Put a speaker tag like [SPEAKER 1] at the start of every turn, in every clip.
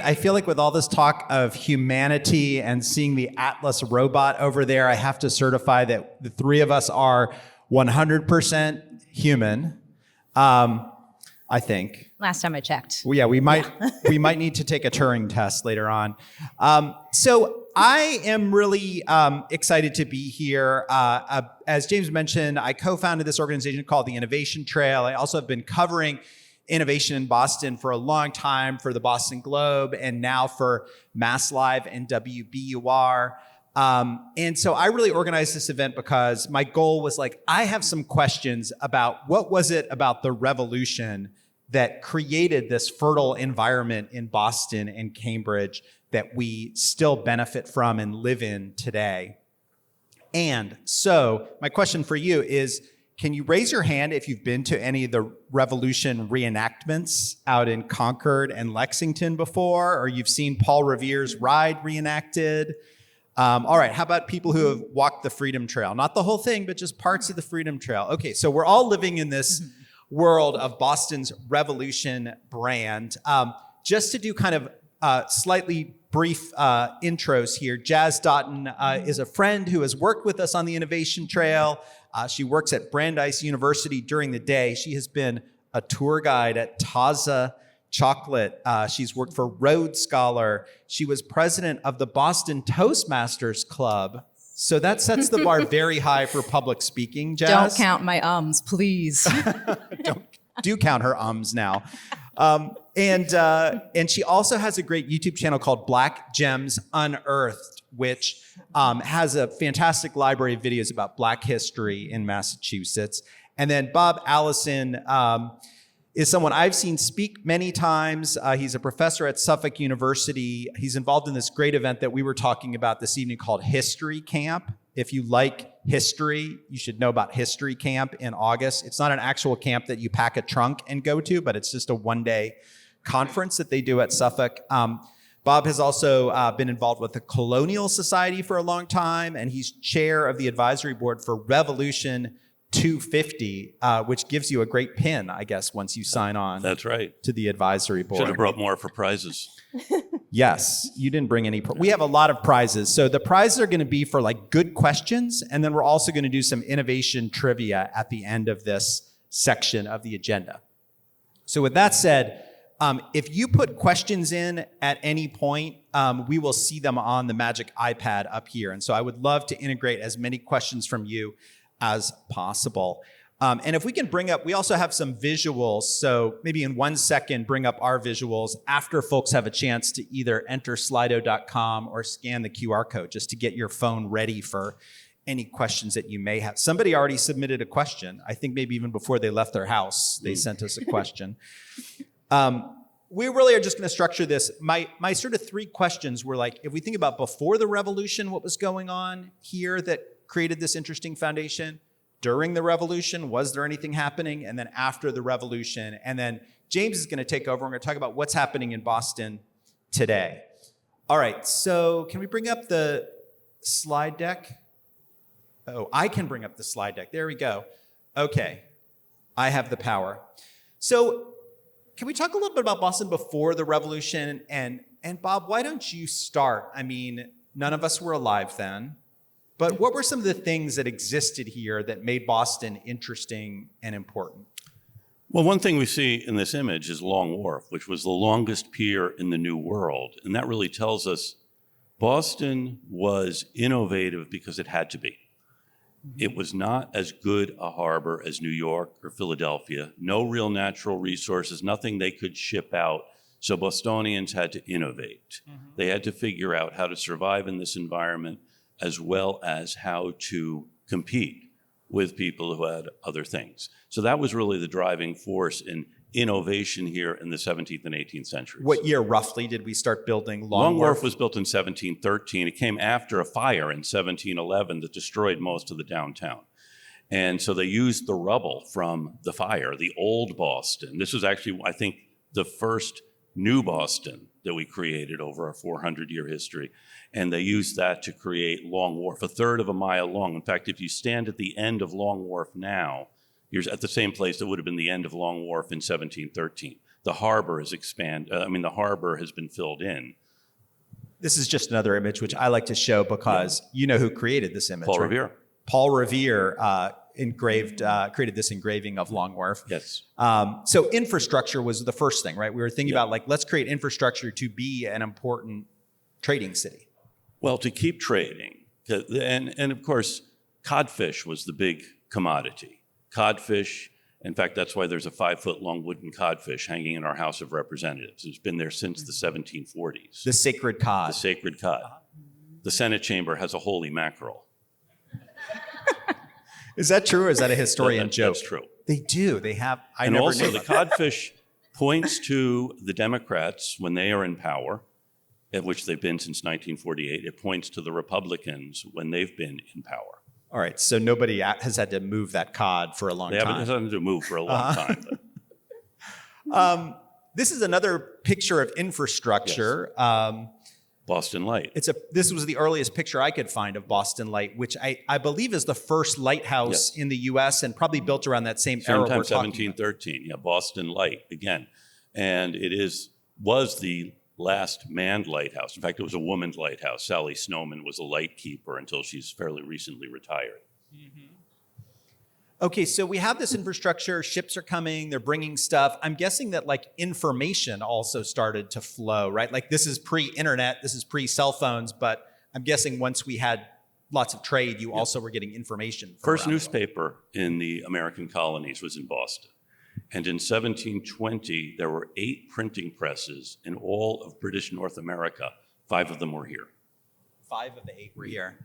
[SPEAKER 1] I feel like with all this talk of humanity and seeing the Atlas robot over there, I have to certify that the three of us are 100% human. I think.
[SPEAKER 2] Last time I checked.
[SPEAKER 1] Well, yeah, we might need to take a Turing test later on. So I am really excited to be here. As James mentioned, I co-founded this organization called the Innovation Trail. I also have been covering innovation in Boston for a long time for the Boston Globe and now for Mass Live and WBUR. And so I really organized this event because my goal was like, I have some questions about what was it about the revolution that created this fertile environment in Boston and Cambridge that we still benefit from and live in today. And so my question for you is, can you raise your hand if you've been to any of the Revolution reenactments out in Concord and Lexington before, or you've seen Paul Revere's ride reenacted? All right, how about people who have walked the Freedom Trail? Not the whole thing, but just parts of the Freedom Trail. Okay, so we're all living in this world of Boston's Revolution brand. Just to do kind of slightly brief intros here, Jazz Doughton is a friend who has worked with us on the Innovation Trail. She works at Brandeis University during the day. She has been a tour guide at Taza Chocolate. She's worked for Rhodes Scholar. She was president of the Boston Toastmasters Club. So that sets the bar very high for public speaking, Jazz.
[SPEAKER 2] Don't count my ums, please.
[SPEAKER 1] Do count her ums now. And she also has a great YouTube channel called Black Gems Unearthed, which has a fantastic library of videos about Black history in Massachusetts. And then Bob Allison is someone I've seen speak many times. He's a professor at Suffolk University. He's involved in this great event that we were talking about this evening called History Camp. If you like history, you should know about History Camp in August. It's not an actual camp that you pack a trunk and go to, but it's just a one-day conference that they do at Suffolk. Bob has also been involved with the Colonial Society for a long time, and he's chair of the advisory board for Revolution 250, which gives you a great pin, I guess, once you sign on.
[SPEAKER 3] That's right.
[SPEAKER 1] To the advisory board.
[SPEAKER 3] Should have brought more for prizes.
[SPEAKER 1] Yes, you didn't bring any. We have a lot of prizes. So the prizes are going to be for like good questions, and then we're also going to do some innovation trivia at the end of this section of the agenda. So with that said, if you put questions in at any point, we will see them on the magic iPad up here. And so I would love to integrate as many questions from you as possible. And if we can bring up, we also have some visuals. So maybe in 1 second, bring up our visuals after folks have a chance to either enter slido.com or scan the QR code just to get your phone ready for any questions that you may have. Somebody already submitted a question. I think maybe even before they left their house, they sent us a question. We really are just going to structure this. My sort of three questions were like, if we think about before the revolution, what was going on here that created this interesting foundation? During the revolution, was there anything happening? And then after the revolution, and then James is going to take over. We're going to talk about what's happening in Boston today. All right, so can we bring up the slide deck? Oh, I can bring up the slide deck. There we go. Okay, I have the power. So can we talk a little bit about Boston before the revolution? And Bob, why don't you start? I mean, none of us were alive then. But what were some of the things that existed here that made Boston interesting and important?
[SPEAKER 3] Well, one thing we see in this image is Long Wharf, which was the longest pier in the New World. And that really tells us Boston was innovative because it had to be. It was not as good a harbor as New York or Philadelphia. No real natural resources, nothing they could ship out. So Bostonians had to innovate. They had to figure out how to survive in this environment, as well as how to compete with people who had other things. So that was really the driving force in innovation here in the 17th and 18th centuries.
[SPEAKER 1] What year roughly did we start building Long Wharf?
[SPEAKER 3] Long Wharf was built in 1713. It came after a fire in 1711 that destroyed most of the downtown. And so they used the rubble from the fire, the old Boston. This was actually, I think, the first new Boston that we created over our 400-year history. And they used that to create Long Wharf, a third of a mile long. In fact, if you stand at the end of Long Wharf now, you're at the same place that would have been the end of Long Wharf in 1713. the harbor has the harbor has been filled in.
[SPEAKER 1] This is just another image which I like to show because you know who created this image.
[SPEAKER 3] Paul
[SPEAKER 1] right?
[SPEAKER 3] Revere.
[SPEAKER 1] Paul Revere created this engraving of Long Wharf.
[SPEAKER 3] Yes.
[SPEAKER 1] So infrastructure was the first thing, right? We were thinking about let's create infrastructure to be an important trading city.
[SPEAKER 3] Well, to keep trading, and of course, codfish was the big commodity. Codfish, in fact, that's why there's a 5-foot long wooden codfish hanging in our House of Representatives. It's been there since the 1740s.
[SPEAKER 1] The sacred cod.
[SPEAKER 3] The sacred cod. The Senate chamber has a holy mackerel.
[SPEAKER 1] Is that true or is that a historian joke?
[SPEAKER 3] That's true.
[SPEAKER 1] They do. They have. I
[SPEAKER 3] And
[SPEAKER 1] never
[SPEAKER 3] also,
[SPEAKER 1] knew
[SPEAKER 3] the
[SPEAKER 1] about that.
[SPEAKER 3] codfish points to the Democrats when they are in power, at which they've been since 1948. It points to the Republicans when they've been in power.
[SPEAKER 1] All right. So nobody has had to move that cod for a long
[SPEAKER 3] They
[SPEAKER 1] time.
[SPEAKER 3] haven't had to move for a long time. But
[SPEAKER 1] This is another picture of infrastructure.
[SPEAKER 3] Boston Light.
[SPEAKER 1] This was the earliest picture I could find of Boston Light, which I believe is the first lighthouse in the U.S. and probably built around that same era we're
[SPEAKER 3] Sometime
[SPEAKER 1] talking about.
[SPEAKER 3] 1713. Yeah, Boston Light again. And was the last manned lighthouse. In fact, it was a woman's lighthouse. Sally Snowman was a lightkeeper until she's fairly recently retired.
[SPEAKER 1] Okay, so we have this infrastructure. Ships are coming. They're bringing stuff. I'm guessing that like information also started to flow, right? Like this is pre-internet. This is pre-cell phones. But I'm guessing once we had lots of trade, you also were getting information. From
[SPEAKER 3] First
[SPEAKER 1] around the world.
[SPEAKER 3] newspaper in the American colonies was in Boston. And in 1720, there were 8 printing presses in all of British North America. 5 of them were here.
[SPEAKER 1] 5 of the 8 were here.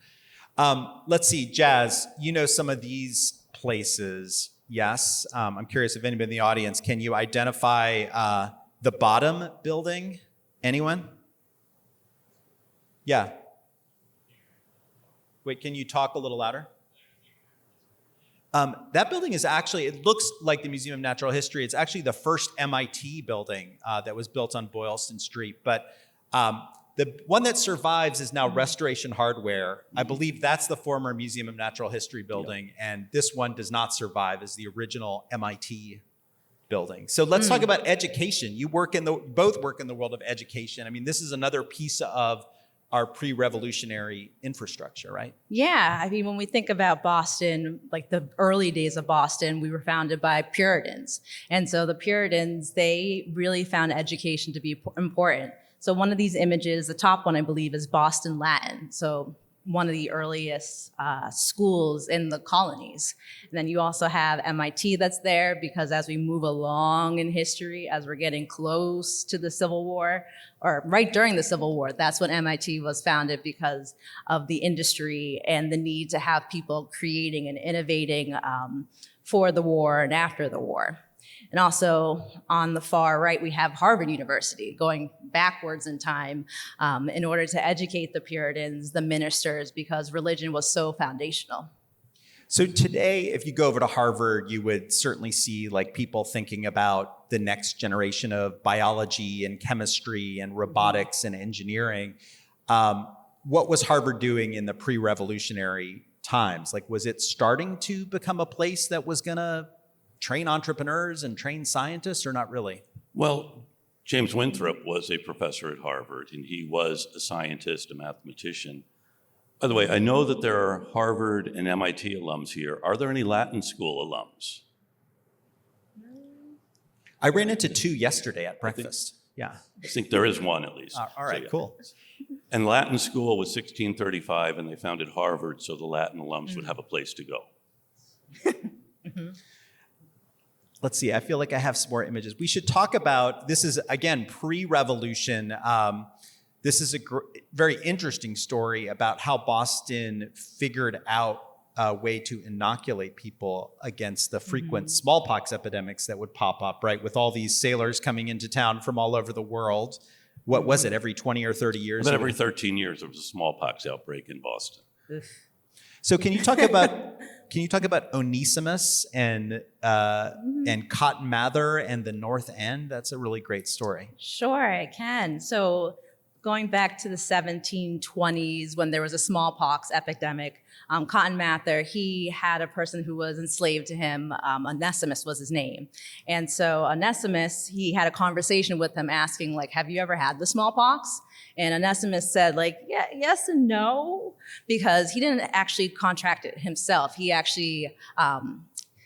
[SPEAKER 1] Let's see, Jazz, you know some of these places, yes. I'm curious if anybody in the audience, can you identify the bottom building? Anyone? Yeah. Wait, can you talk a little louder? That building is actually, it looks like the Museum of Natural History. It's actually the first MIT building that was built on Boylston Street. But the one that survives is now Restoration Hardware. I believe that's the former Museum of Natural History building. And this one does not survive as the original MIT building. So let's talk about education. You both work in the world of education. I mean, this is another piece of our pre-revolutionary infrastructure, right?
[SPEAKER 2] Yeah, I mean, when we think about Boston, like the early days of Boston, we were founded by Puritans. And so the Puritans, they really found education to be important. So one of these images, the top one, I believe, is Boston Latin. So one of the earliest schools in the colonies. And then you also have MIT that's there because as we move along in history, as we're getting close to the Civil War, or right during the Civil War, that's when MIT was founded because of the industry and the need to have people creating and innovating for the war and after the war. And also on the far right, we have Harvard University going backwards in time in order to educate the Puritans, the ministers, because religion was so foundational.
[SPEAKER 1] So today, if you go over to Harvard, you would certainly see like people thinking about the next generation of biology and chemistry and robotics and engineering. What was Harvard doing in the pre-revolutionary times? Like, was it starting to become a place that was gonna train entrepreneurs and train scientists, or not really?
[SPEAKER 3] Well, James Winthrop was a professor at Harvard, and he was a scientist, a mathematician. By the way, I know that there are Harvard and MIT alums here. Are there any Latin school alums?
[SPEAKER 1] I ran into 2 yesterday at breakfast. Yeah.
[SPEAKER 3] I think there is one at least.
[SPEAKER 1] All right,
[SPEAKER 3] So, yeah.
[SPEAKER 1] cool.
[SPEAKER 3] And Latin school was 1635, and they founded Harvard so the Latin alums would have a place to go.
[SPEAKER 1] Let's see, I feel like I have some more images. We should talk about, this is, again, pre-revolution. This is a very interesting story about how Boston figured out a way to inoculate people against the frequent smallpox epidemics that would pop up, right? With all these sailors coming into town from all over the world. What was it, every 20 or 30 years?
[SPEAKER 3] About every 13 years, there was a smallpox outbreak in Boston.
[SPEAKER 1] So can you talk about Onesimus and Cotton Mather and the North End? That's a really great story.
[SPEAKER 2] Sure, I can. So going back to the 1720s when there was a smallpox epidemic, Cotton Mather, he had a person who was enslaved to him. Onesimus was his name. And so Onesimus, he had a conversation with him asking, like, have you ever had the smallpox? And Onesimus said, like, yeah, yes and no, because he didn't actually contract it himself. He actually,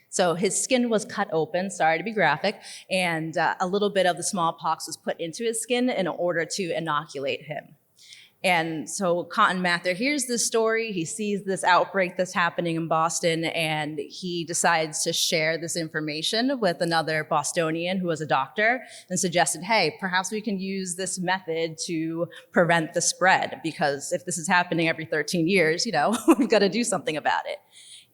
[SPEAKER 2] so his skin was cut open, sorry to be graphic, and a little bit of the smallpox was put into his skin in order to inoculate him. And so Cotton Mather hears this story, he sees this outbreak that's happening in Boston, and he decides to share this information with another Bostonian who was a doctor and suggested, hey, perhaps we can use this method to prevent the spread, because if this is happening every 13 years, we've got to do something about it.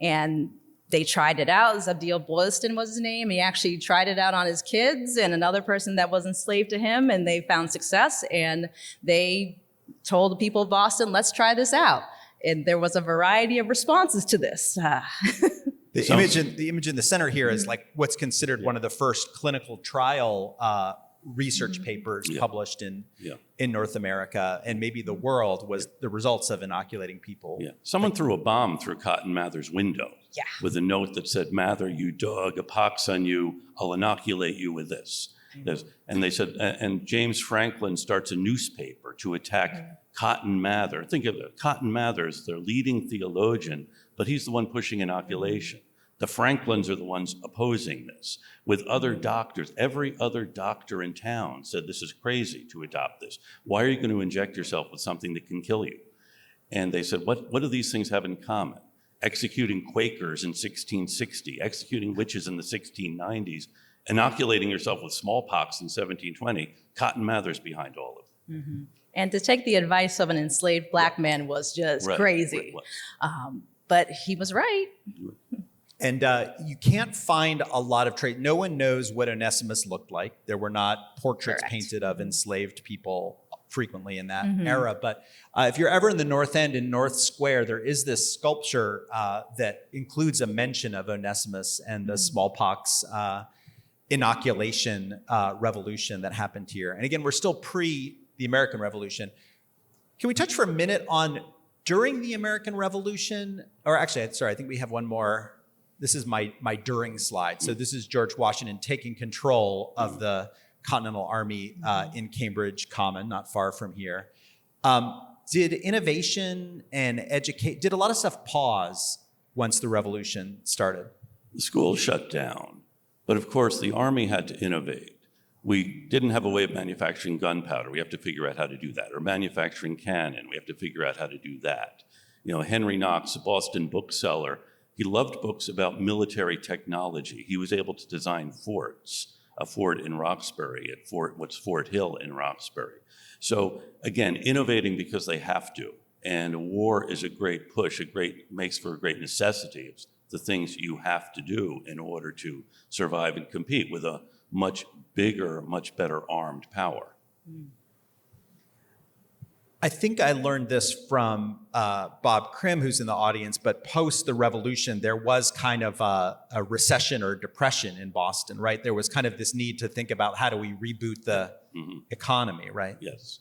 [SPEAKER 2] And they tried it out. Zabdiel Boylston was his name. He actually tried it out on his kids and another person that was enslaved to him, and they found success, and they told the people of Boston, let's try this out. And there was a variety of responses to this.
[SPEAKER 1] The image in the center here is like what's considered one of the first clinical trial research papers published in North America and maybe the world, was the results of inoculating people.
[SPEAKER 3] Yeah. Someone threw a bomb through Cotton Mather's window with a note that said, Mather, you dog, a pox on you, I'll inoculate you with this. And they said, and James Franklin starts a newspaper to attack Cotton Mather. Think of it, Cotton Mather is their leading theologian, but he's the one pushing inoculation. The Franklins are the ones opposing this. With other doctors, every other doctor in town said this is crazy to adopt this. Why are you going to inject yourself with something that can kill you? And they said, what do these things have in common? Executing Quakers in 1660, executing witches in the 1690s, inoculating yourself with smallpox in 1720, Cotton Mather's behind all of it.
[SPEAKER 2] Mm-hmm. And to take the advice of an enslaved black man was just crazy. But he was right.
[SPEAKER 1] And you can't find a lot of trade. No one knows what Onesimus looked like. There were not portraits painted of enslaved people frequently in that era. But if you're ever in the North End in North Square, there is this sculpture that includes a mention of Onesimus and the smallpox inoculation revolution that happened here. And again, we're still pre the American Revolution. Can we touch for a minute on during the American Revolution? Or actually, sorry, I think we have one more. This is my during slide. So this is George Washington taking control of the Continental Army in Cambridge Common, not far from here. Did innovation and did a lot of stuff pause once the revolution started?
[SPEAKER 3] The schools shut down, but of course the Army had to innovate. We didn't have a way of manufacturing gunpowder. We have to figure out how to do that. Or manufacturing cannon. We have to figure out how to do that. Henry Knox, a Boston bookseller, he loved books about military technology. He was able to design forts, a fort in Roxbury, at Fort Hill in Roxbury. So again, innovating because they have to. And war is a great push, makes for a great necessity. It's the things you have to do in order to survive and compete with a much bigger, much better armed power.
[SPEAKER 1] I think I learned this from Bob Krim, who's in the audience, but post the revolution, there was kind of a recession or depression in Boston, right? There was kind of this need to think about how do we reboot the economy, right?
[SPEAKER 3] Yes,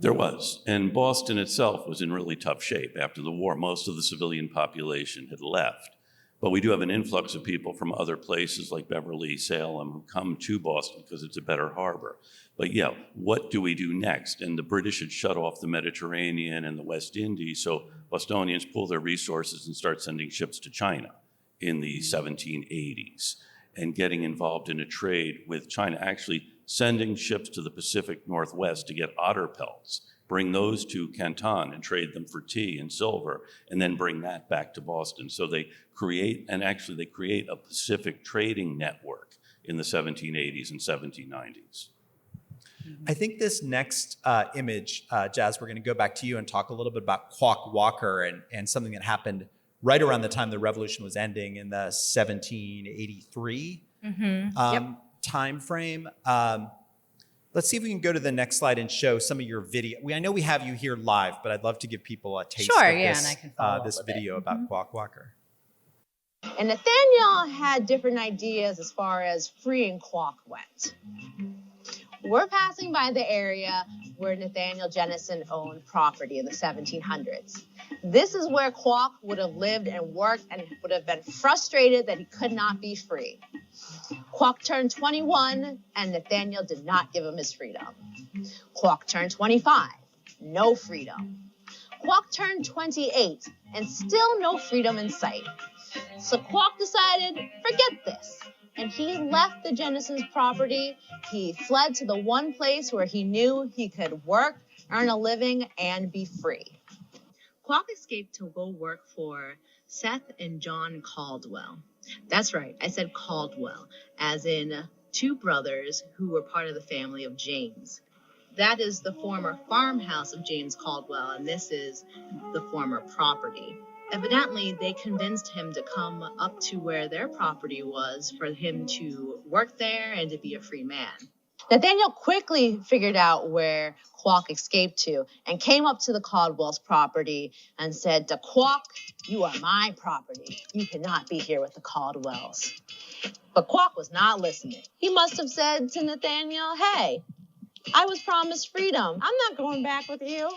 [SPEAKER 3] there was. And Boston itself was in really tough shape after the war. Most of the civilian population had left. But we do have an influx of people from other places like Beverly, Salem, who come to Boston because it's a better harbor. But yeah, what do we do next? And the British had shut off the Mediterranean and the West Indies, so Bostonians pull their resources and start sending ships to China in the 1780s and getting involved in a trade with China, actually sending ships to the Pacific Northwest to get otter pelts, bring those to Canton and trade them for tea and silver, and then bring that back to Boston. So they create a Pacific trading network in the 1780s and 1790s.
[SPEAKER 1] I think this next image, Jazz, we're going to go back to you and talk a little bit about Quock Walker and something that happened right around the time the revolution was ending in the 1783 time frame. Let's see if we can go to the next slide and show some of your video. I know we have you here live, but I'd love to give people a taste of
[SPEAKER 2] and I can follow
[SPEAKER 1] this video about Quock Walker.
[SPEAKER 4] And Nathaniel had different ideas as far as freeing Quock went. We're passing by the area where Nathaniel Jennison owned property in the 1700s. This is where Kwok would have lived and worked and would have been frustrated that he could not be free. Kwok turned 21 and Nathaniel did not give him his freedom. Kwok turned 25, no freedom. Kwok turned 28 and still no freedom in sight. So Kwok decided, forget this. And he left the Jennison's property. He fled to the one place where he knew he could work, earn a living, and be free. Kwok escaped to go work for Seth and John Caldwell. That's right, I said Caldwell, as in two brothers who were part of the family of James. That is the former farmhouse of James Caldwell, and this is the former property. Evidently, they convinced him to come up to where their property was for him to work there and to be a free man. Nathaniel quickly figured out where Kwok escaped to and came up to the Caldwell's property and said to Kwok, "You are my property. You cannot be here with the Caldwells." But Kwok was not listening. He must have said to Nathaniel, "Hey, I was promised freedom. I'm not going back with you."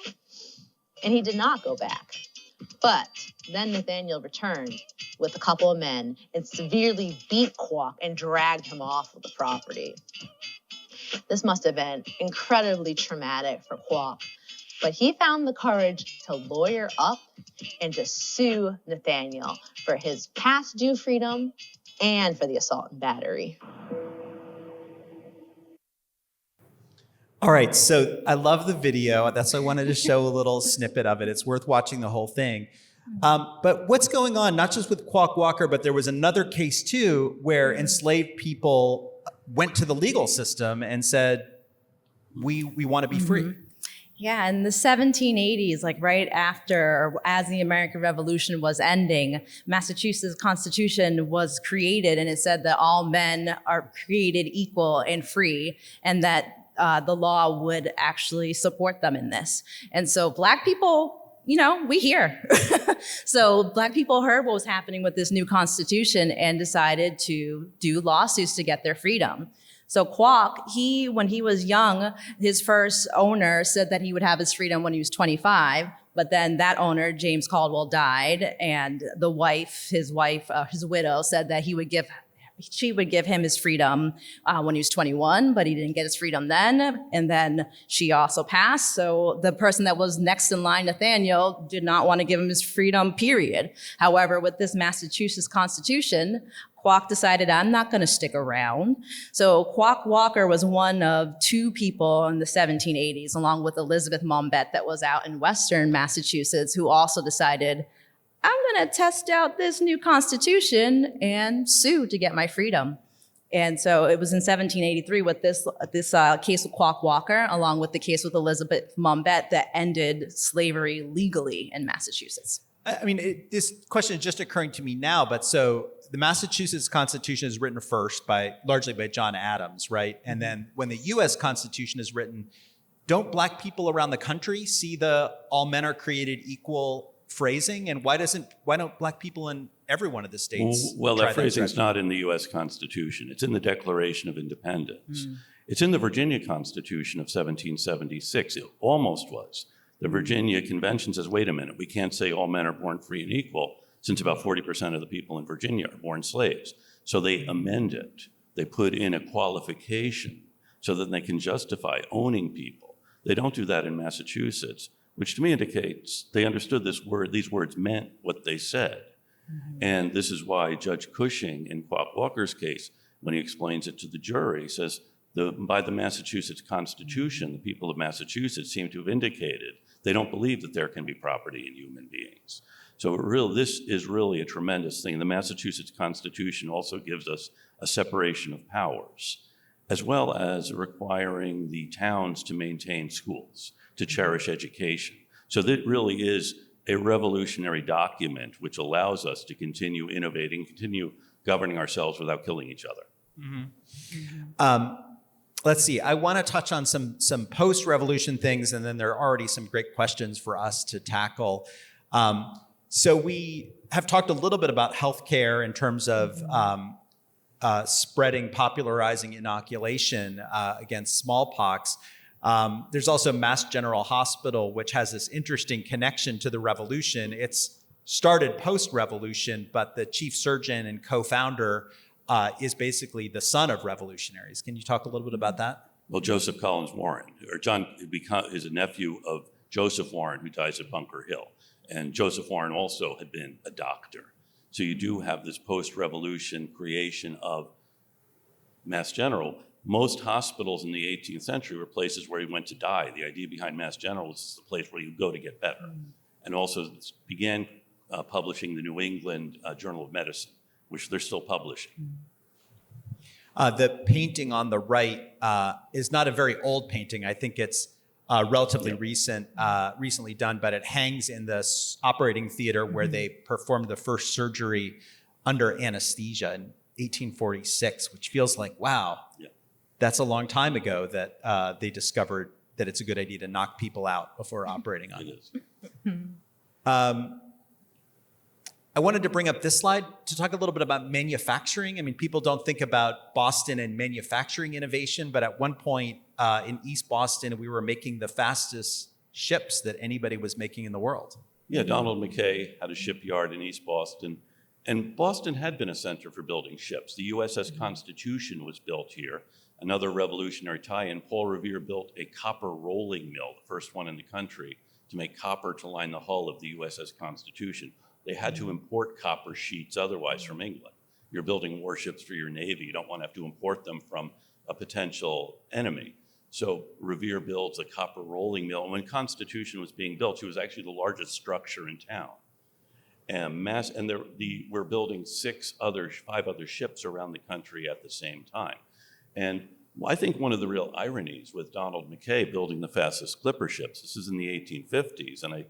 [SPEAKER 4] And he did not go back. But then Nathaniel returned with a couple of men and severely beat Kwok and dragged him off of the property. This must have been incredibly traumatic for Kwok, but he found the courage to lawyer up and to sue Nathaniel for his past due freedom and for the assault and battery.
[SPEAKER 1] All right, so I love the video. That's why I wanted to show a little snippet of it. It's worth watching the whole thing. But what's going on, not just with Kwok Walker, but there was another case too, where enslaved people went to the legal system and said, we want to be free.
[SPEAKER 2] Yeah, in the 1780s, like right after, or as the American Revolution was ending, Massachusetts Constitution was created, and it said that all men are created equal and free, and that the law would actually support them in this. And so Black people, you know, we hear. So Black people heard what was happening with this new Constitution and decided to do lawsuits to get their freedom. So Kwok, when he was young, his first owner said that he would have his freedom when he was 25, but then that owner, James Caldwell, died, and his widow, said that she would give him his freedom when he was 21, but he didn't get his freedom then. And then she also passed. So the person that was next in line, Nathaniel, did not want to give him his freedom, period. However, with this Massachusetts Constitution, Kwok decided, I'm not going to stick around. So Kwok Walker was one of two people in the 1780s, along with Elizabeth Mombet, that was out in Western Massachusetts, who also decided, I'm going to test out this new Constitution and sue to get my freedom. And so it was in 1783 with this case with Kwok Walker, along with the case with Elizabeth Mombet, that ended slavery legally in Massachusetts.
[SPEAKER 1] I mean, this question is just occurring to me now, but so the Massachusetts Constitution is written first largely by John Adams, right? And then when the U.S. Constitution is written, don't Black people around the country see the all men are created equal phrasing? And why don't Black people in every one of the states?
[SPEAKER 3] Well, that phrasing's not in the U.S. Constitution. It's in the Declaration of Independence. It's in the Virginia Constitution of 1776. It almost was. The Virginia Convention says, wait a minute, we can't say all men are born free and equal, since about 40% of the people in Virginia are born slaves. So they amend it. They put in a qualification so that they can justify owning people. They don't do that in Massachusetts, which to me indicates they understood these words meant what they said. And this is why Judge Cushing in Kwok Walker's case, when he explains it to the jury, says, by the Massachusetts Constitution, the people of Massachusetts seem to have indicated they don't believe that there can be property in human beings. So this is really a tremendous thing. The Massachusetts Constitution also gives us a separation of powers, as well as requiring the towns to maintain schools, to cherish education. So that really is a revolutionary document which allows us to continue innovating, continue governing ourselves without killing each other.
[SPEAKER 1] Let's see, I want to touch on some post-revolution things, and then there are already some great questions for us to tackle. So we have talked a little bit about healthcare in terms of spreading, popularizing inoculation against smallpox. There's also Mass General Hospital, which has this interesting connection to the revolution. It's started post-revolution, but the chief surgeon and co-founder is basically the son of revolutionaries. Can you talk a little bit about that?
[SPEAKER 3] Well, Joseph Collins Warren, or John, is a nephew of Joseph Warren, who dies at Bunker Hill. And Joseph Warren also had been a doctor. So you do have this post-revolution creation of Mass General. Most hospitals in the 18th century were places where you went to die. The idea behind Mass General was the place where you go to get better. And also began publishing the New England Journal of Medicine, which they're still publishing.
[SPEAKER 1] The painting on the right is not a very old painting. I think it's relatively recently done, but it hangs in the operating theater where they performed the first surgery under anesthesia in 1846, which feels like, wow, that's a long time ago that they discovered that it's a good idea to knock people out before operating on them. I wanted to bring up this slide to talk a little bit about manufacturing. I mean, people don't think about Boston and manufacturing innovation, but at one point in East Boston, we were making the fastest ships that anybody was making in the world.
[SPEAKER 3] Yeah, Donald McKay had a shipyard in East Boston, and Boston had been a center for building ships. The USS Constitution was built here. Another revolutionary tie-in, Paul Revere built a copper rolling mill, the first one in the country, to make copper to line the hull of the USS Constitution. They had to import copper sheets otherwise from England. You're building warships for your Navy. You don't want to have to import them from a potential enemy. So Revere builds a copper rolling mill. And when Constitution was being built, it was actually the largest structure in town. And we're building five other ships around the country at the same time. And I think one of the real ironies with Donald McKay building the fastest clipper ships, this is in the 1850s, and I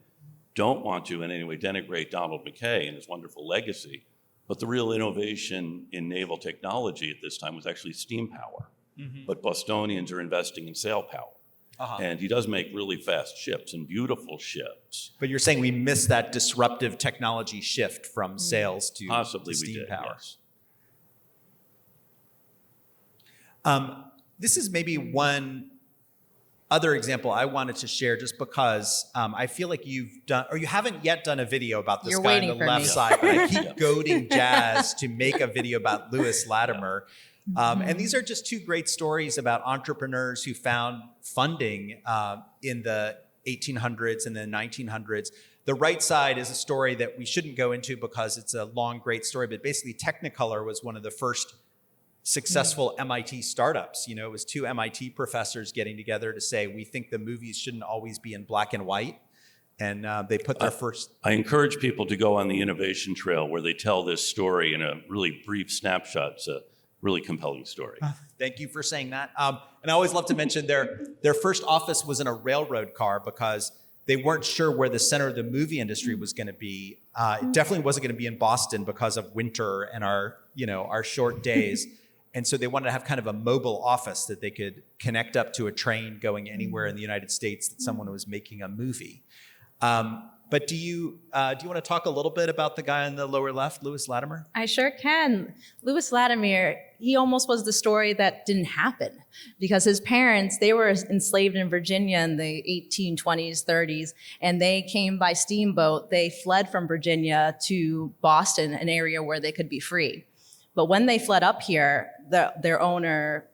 [SPEAKER 3] don't want to in any way denigrate Donald McKay and his wonderful legacy, but the real innovation in naval technology at this time was actually steam power. But Bostonians are investing in sail power. And he does make really fast ships and beautiful ships.
[SPEAKER 1] But you're saying we missed that disruptive technology shift from sails to
[SPEAKER 3] Possibly
[SPEAKER 1] steam
[SPEAKER 3] we did,
[SPEAKER 1] power.
[SPEAKER 3] yes.
[SPEAKER 1] This is maybe one other example I wanted to share just because I feel like you've done, or you haven't yet done a video about this
[SPEAKER 2] You're
[SPEAKER 1] guy on
[SPEAKER 2] waiting
[SPEAKER 1] the
[SPEAKER 2] for
[SPEAKER 1] left
[SPEAKER 2] me.
[SPEAKER 1] side, but I keep goading Jazz to make a video about Lewis Latimer. And these are just two great stories about entrepreneurs who found funding in the 1800s and the 1900s. The right side is a story that we shouldn't go into because it's a long, great story, but basically Technicolor was one of the first successful MIT startups. You know, it was two MIT professors getting together to say, we think the movies shouldn't always be in black and white. And they put their first...
[SPEAKER 3] I encourage people to go on the innovation trail where they tell this story in a really brief snapshot. It's a really compelling story.
[SPEAKER 1] Thank you for saying that. And I always love to mention their first office was in a railroad car because they weren't sure where the center of the movie industry was going to be. It definitely wasn't going to be in Boston because of winter and our short days. And so they wanted to have kind of a mobile office that they could connect up to a train going anywhere in the United States that someone was making a movie. But do you want to talk a little bit about the guy on the lower left, Lewis Latimer?
[SPEAKER 2] I sure can. Lewis Latimer, he almost was the story that didn't happen because his parents, they were enslaved in Virginia in the 1820s, 30s, and they came by steamboat. They fled from Virginia to Boston, an area where they could be free. But when they fled up here, their owner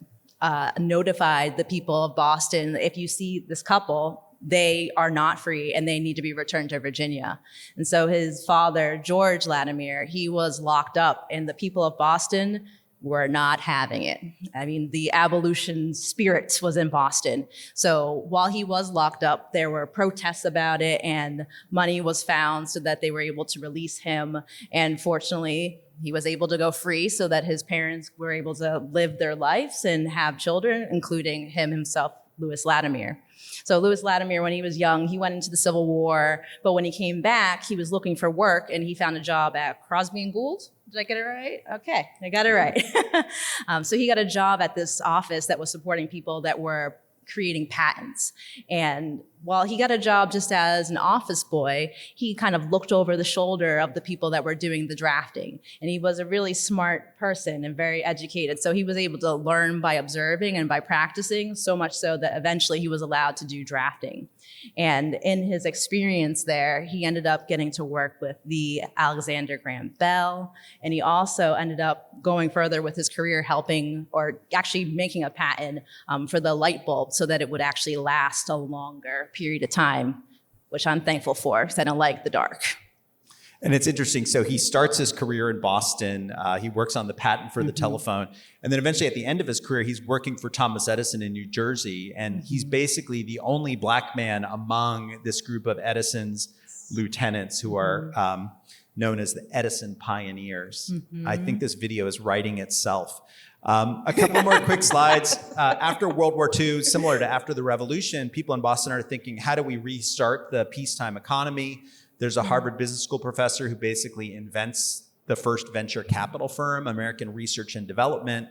[SPEAKER 2] notified the people of Boston, if you see this couple, they are not free and they need to be returned to Virginia. And so his father, George Latimer, he was locked up and the people of Boston were not having it. I mean, the abolition spirit was in Boston. So while he was locked up, there were protests about it and money was found so that they were able to release him. And fortunately, he was able to go free so that his parents were able to live their lives and have children, including him himself, Lewis Latimer. So Lewis Latimer, when he was young, he went into the Civil War, but when he came back, he was looking for work and he found a job at Crosby and Gould. Did I get it right? Okay, I got it right. So he got a job at this office that was supporting people that were creating patents. And while he got a job just as an office boy, he kind of looked over the shoulder of the people that were doing the drafting. And he was a really smart person and very educated. So he was able to learn by observing and by practicing, so much so that eventually he was allowed to do drafting. And in his experience there, he ended up getting to work with the Alexander Graham Bell. And he also ended up going further with his career, helping or actually making a patent for the light bulb so that it would actually last a longer period of time, which I'm thankful for because I don't like the dark.
[SPEAKER 1] And it's interesting. So he starts his career in Boston. He works on the patent for the telephone. And then eventually at the end of his career, he's working for Thomas Edison in New Jersey. And he's basically the only black man among this group of Edison's lieutenants who are known as the Edison pioneers. I think this video is writing itself. A couple more quick slides. After World War II, similar to after the Revolution, people in Boston are thinking, how do we restart the peacetime economy? There's a Harvard Business School professor who basically invents the first venture capital firm, American Research and Development.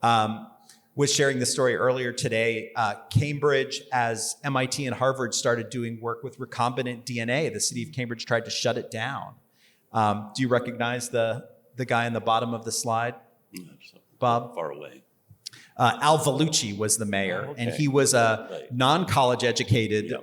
[SPEAKER 1] Was sharing the story earlier today. Cambridge, as MIT and Harvard started doing work with recombinant DNA, the city of Cambridge tried to shut it down. Do you recognize the guy in the bottom of the slide? Bob?
[SPEAKER 3] Far away.
[SPEAKER 1] Al Vellucci was the mayor, and he was a non-college educated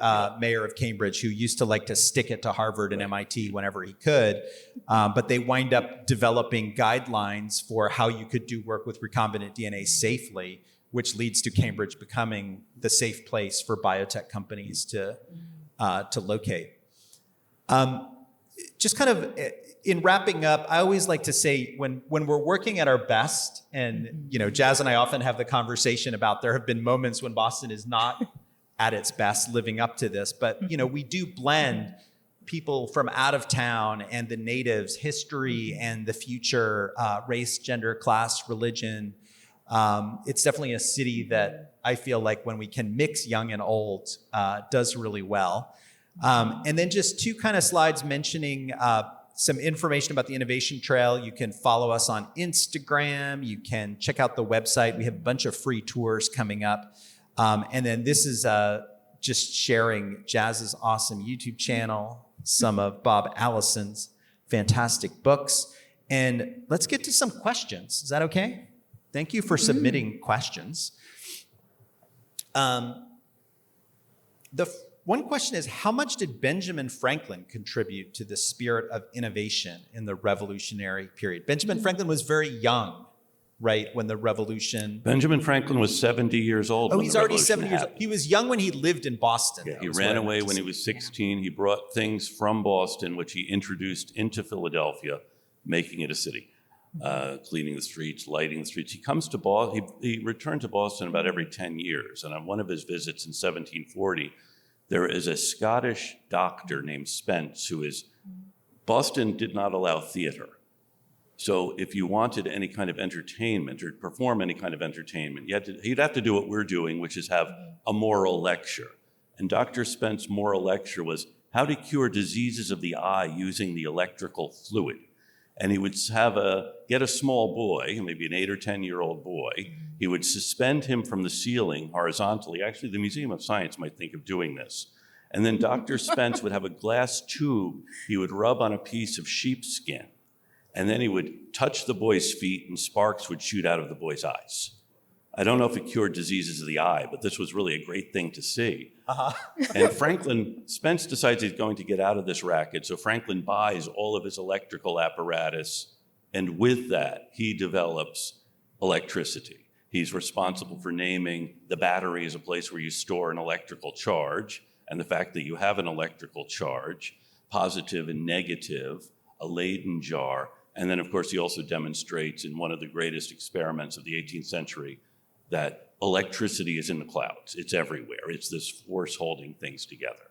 [SPEAKER 1] mayor of Cambridge who used to like to stick it to Harvard and MIT whenever he could. But they wind up developing guidelines for how you could do work with recombinant DNA safely, which leads to Cambridge becoming the safe place for biotech companies to locate. Just kind of in wrapping up, I always like to say when we're working at our best, and Jazz and I often have the conversation about there have been moments when Boston is not at its best living up to this, but we do blend people from out of town and the natives, history and the future, race, gender, class, religion. It's definitely a city that I feel like when we can mix young and old, does really well. And then just two kind of slides mentioning some information about the Innovation Trail. You can follow us on Instagram. You can check out the website. We have a bunch of free tours coming up. And then this is just sharing Jazz's awesome YouTube channel, some of Bob Allison's fantastic books. And let's get to some questions. Is that okay? Thank you for submitting questions. One question is, how much did Benjamin Franklin contribute to the spirit of innovation in the revolutionary period? Benjamin Franklin was very young, right, when the revolution...
[SPEAKER 3] Benjamin Franklin was 70 years old.
[SPEAKER 1] Oh,
[SPEAKER 3] when
[SPEAKER 1] he's
[SPEAKER 3] the
[SPEAKER 1] already
[SPEAKER 3] revolution
[SPEAKER 1] 70 years old.
[SPEAKER 3] happened.
[SPEAKER 1] He was young when he lived in Boston.
[SPEAKER 3] Yeah, he ran away when he was 16. He brought things from Boston, which he introduced into Philadelphia, making it a city. Cleaning the streets, lighting the streets. He comes to Boston. He returned to Boston about every 10 years. And on one of his visits in 1740, there is a Scottish doctor named Spence who is, Boston did not allow theater. So if you wanted any kind of entertainment or perform any kind of entertainment, you'd have to do what we're doing, which is have a moral lecture. And Dr. Spence's moral lecture was how to cure diseases of the eye using the electrical fluid. And he would get a small boy, maybe an 8 or 10-year-old boy. He would suspend him from the ceiling horizontally. Actually, the Museum of Science might think of doing this. And then Dr. Spence would have a glass tube he would rub on a piece of sheepskin. And then he would touch the boy's feet and sparks would shoot out of the boy's eyes. I don't know if it cured diseases of the eye, but this was really a great thing to see. And Spence decides he's going to get out of this racket, so Franklin buys all of his electrical apparatus, and with that, he develops electricity. He's responsible for naming the battery as a place where you store an electrical charge, and the fact that you have an electrical charge, positive and negative, a Leyden jar, and then, of course, he also demonstrates in one of the greatest experiments of the 18th century that electricity is in the clouds. It's everywhere. It's this force holding things together.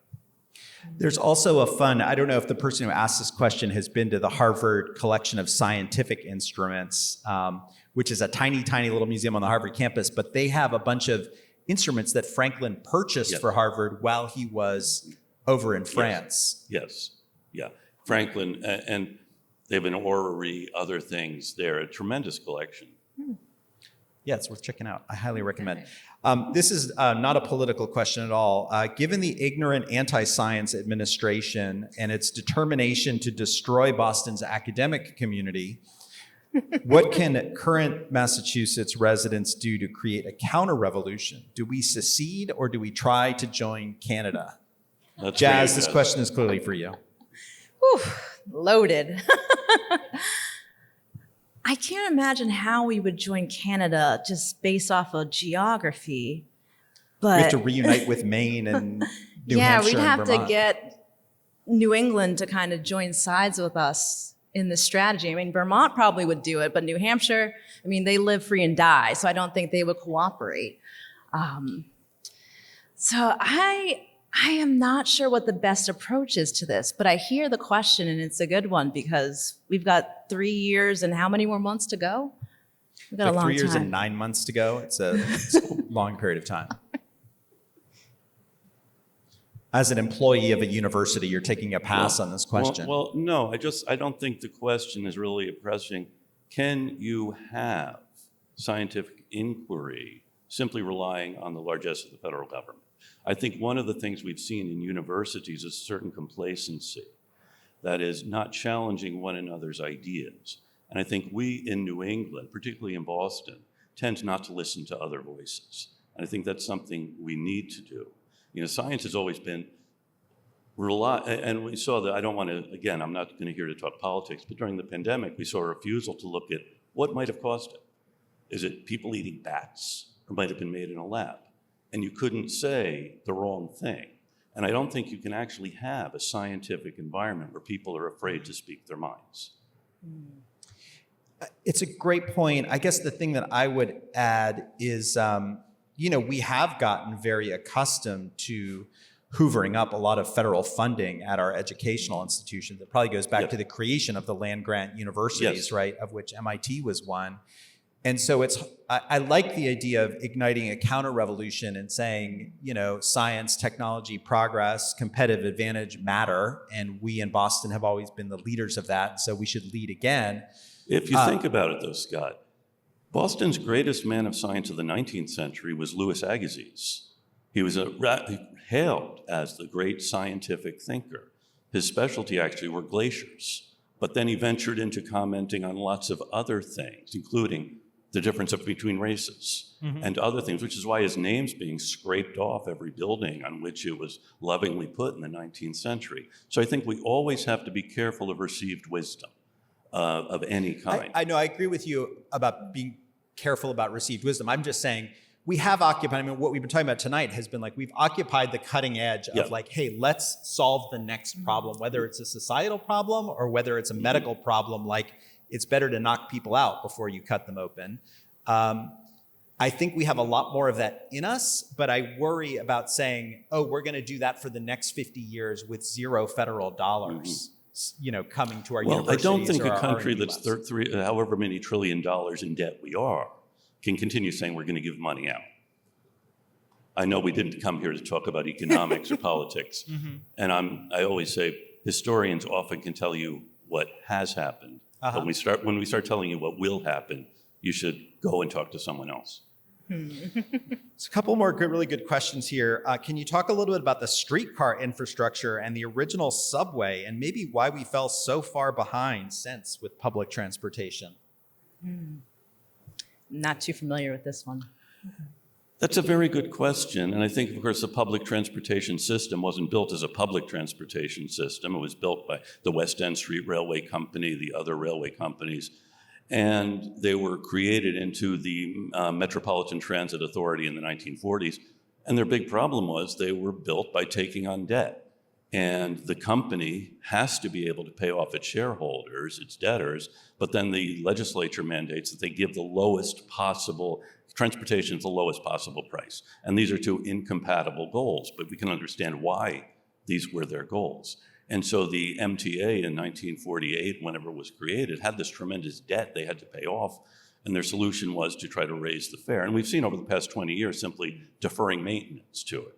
[SPEAKER 1] There's also a fun, I don't know if the person who asked this question has been to the Harvard Collection of Scientific Instruments, which is a tiny, tiny little museum on the Harvard campus, but they have a bunch of instruments that Franklin purchased for Harvard while he was over in France.
[SPEAKER 3] Yes. Franklin, and they have an orrery, other things there, a tremendous collection.
[SPEAKER 1] Yeah, it's worth checking out. I highly recommend. This is not a political question at all. Given the ignorant anti-science administration and its determination to destroy Boston's academic community, what can current Massachusetts residents do to create a counter-revolution? Do we secede or do we try to join Canada?
[SPEAKER 3] That's
[SPEAKER 1] Jazz,
[SPEAKER 3] great,
[SPEAKER 1] this
[SPEAKER 3] Jazz.
[SPEAKER 1] question is clearly for you.
[SPEAKER 2] Whew, loaded. I can't imagine how we would join Canada just based off of geography. But
[SPEAKER 1] We have to reunite with Maine and New
[SPEAKER 2] yeah,
[SPEAKER 1] Hampshire
[SPEAKER 2] we'd
[SPEAKER 1] and
[SPEAKER 2] have to
[SPEAKER 1] Vermont.
[SPEAKER 2] get New England to kind of join sides with us in this strategy. I mean, Vermont probably would do it, but New Hampshire, I mean, they live free and die, so I don't think they would cooperate. So I am not sure what the best approach is to this, but I hear the question, and it's a good one because we've got 3 years and how many more months to go? We've got a
[SPEAKER 1] Like
[SPEAKER 2] long
[SPEAKER 1] 3 years
[SPEAKER 2] time.
[SPEAKER 1] and 9 months to go. It's a long period of time. As an employee of a university, you're taking a pass on this question.
[SPEAKER 3] Well, no, I don't think the question is really pressing. Can you have scientific inquiry simply relying on the largesse of the federal government? I think one of the things we've seen in universities is a certain complacency that is not challenging one another's ideas. And I think we in New England, particularly in Boston, tend not to listen to other voices. And I think that's something we need to do. You know, science has always been and we saw that, I don't want to, again, I'm not going to here to talk politics, but during the pandemic, we saw a refusal to look at what might have caused it. Is it people eating bats, or might have been made in a lab? And you couldn't say the wrong thing. And I don't think you can actually have a scientific environment where people are afraid to speak their minds.
[SPEAKER 1] It's a great point. I guess the thing that I would add is, we have gotten very accustomed to hoovering up a lot of federal funding at our educational institutions. That probably goes back to the creation of the land-grant universities, right, of which MIT was one. And so I like the idea of igniting a counter-revolution and saying, science, technology, progress, competitive advantage matter. And we in Boston have always been the leaders of that. So we should lead again.
[SPEAKER 3] If you think about it, though, Scott, Boston's greatest man of science of the 19th century was Louis Agassiz. He was hailed as the great scientific thinker. His specialty actually were glaciers. But then he ventured into commenting on lots of other things, including the difference between races and other things, which is why his name's being scraped off every building on which it was lovingly put in the 19th century. So I think we always have to be careful of received wisdom of any kind.
[SPEAKER 1] I know, I agree with you about being careful about received wisdom. I'm just saying we have occupied, what we've been talking about tonight has been like, we've occupied the cutting edge of like, hey, let's solve the next problem, whether it's a societal problem or whether it's a medical problem, like it's better to knock people out before you cut them open. I think we have a lot more of that in us, but I worry about saying, oh, we're gonna do that for the next 50 years with zero federal dollars. Coming to our universities.
[SPEAKER 3] Well, I don't think
[SPEAKER 1] or
[SPEAKER 3] a
[SPEAKER 1] our
[SPEAKER 3] country
[SPEAKER 1] R&D
[SPEAKER 3] that's
[SPEAKER 1] labs.
[SPEAKER 3] however many $1 trillion in debt we are can continue saying we're going to give money out. I know we didn't come here to talk about economics or politics, and I always say historians often can tell you what has happened, but when we start telling you what will happen, you should go and talk to someone else.
[SPEAKER 1] So a couple more really good questions here. Can you talk a little bit about the streetcar infrastructure and the original subway and maybe why we fell so far behind since with public transportation?
[SPEAKER 2] Not too familiar with this one.
[SPEAKER 3] That's a very good question. And I think, of course, the public transportation system wasn't built as a public transportation system. It was built by the West End Street Railway Company, the other railway companies. And they were created into the Metropolitan Transit Authority in the 1940s. And their big problem was they were built by taking on debt. And the company has to be able to pay off its shareholders, its debtors, but then the legislature mandates that they give the lowest possible, transportation at the lowest possible price. And these are two incompatible goals, but we can understand why these were their goals. And so the MTA in 1948, whenever it was created, had this tremendous debt they had to pay off, and their solution was to try to raise the fare. And we've seen over the past 20 years simply deferring maintenance to it.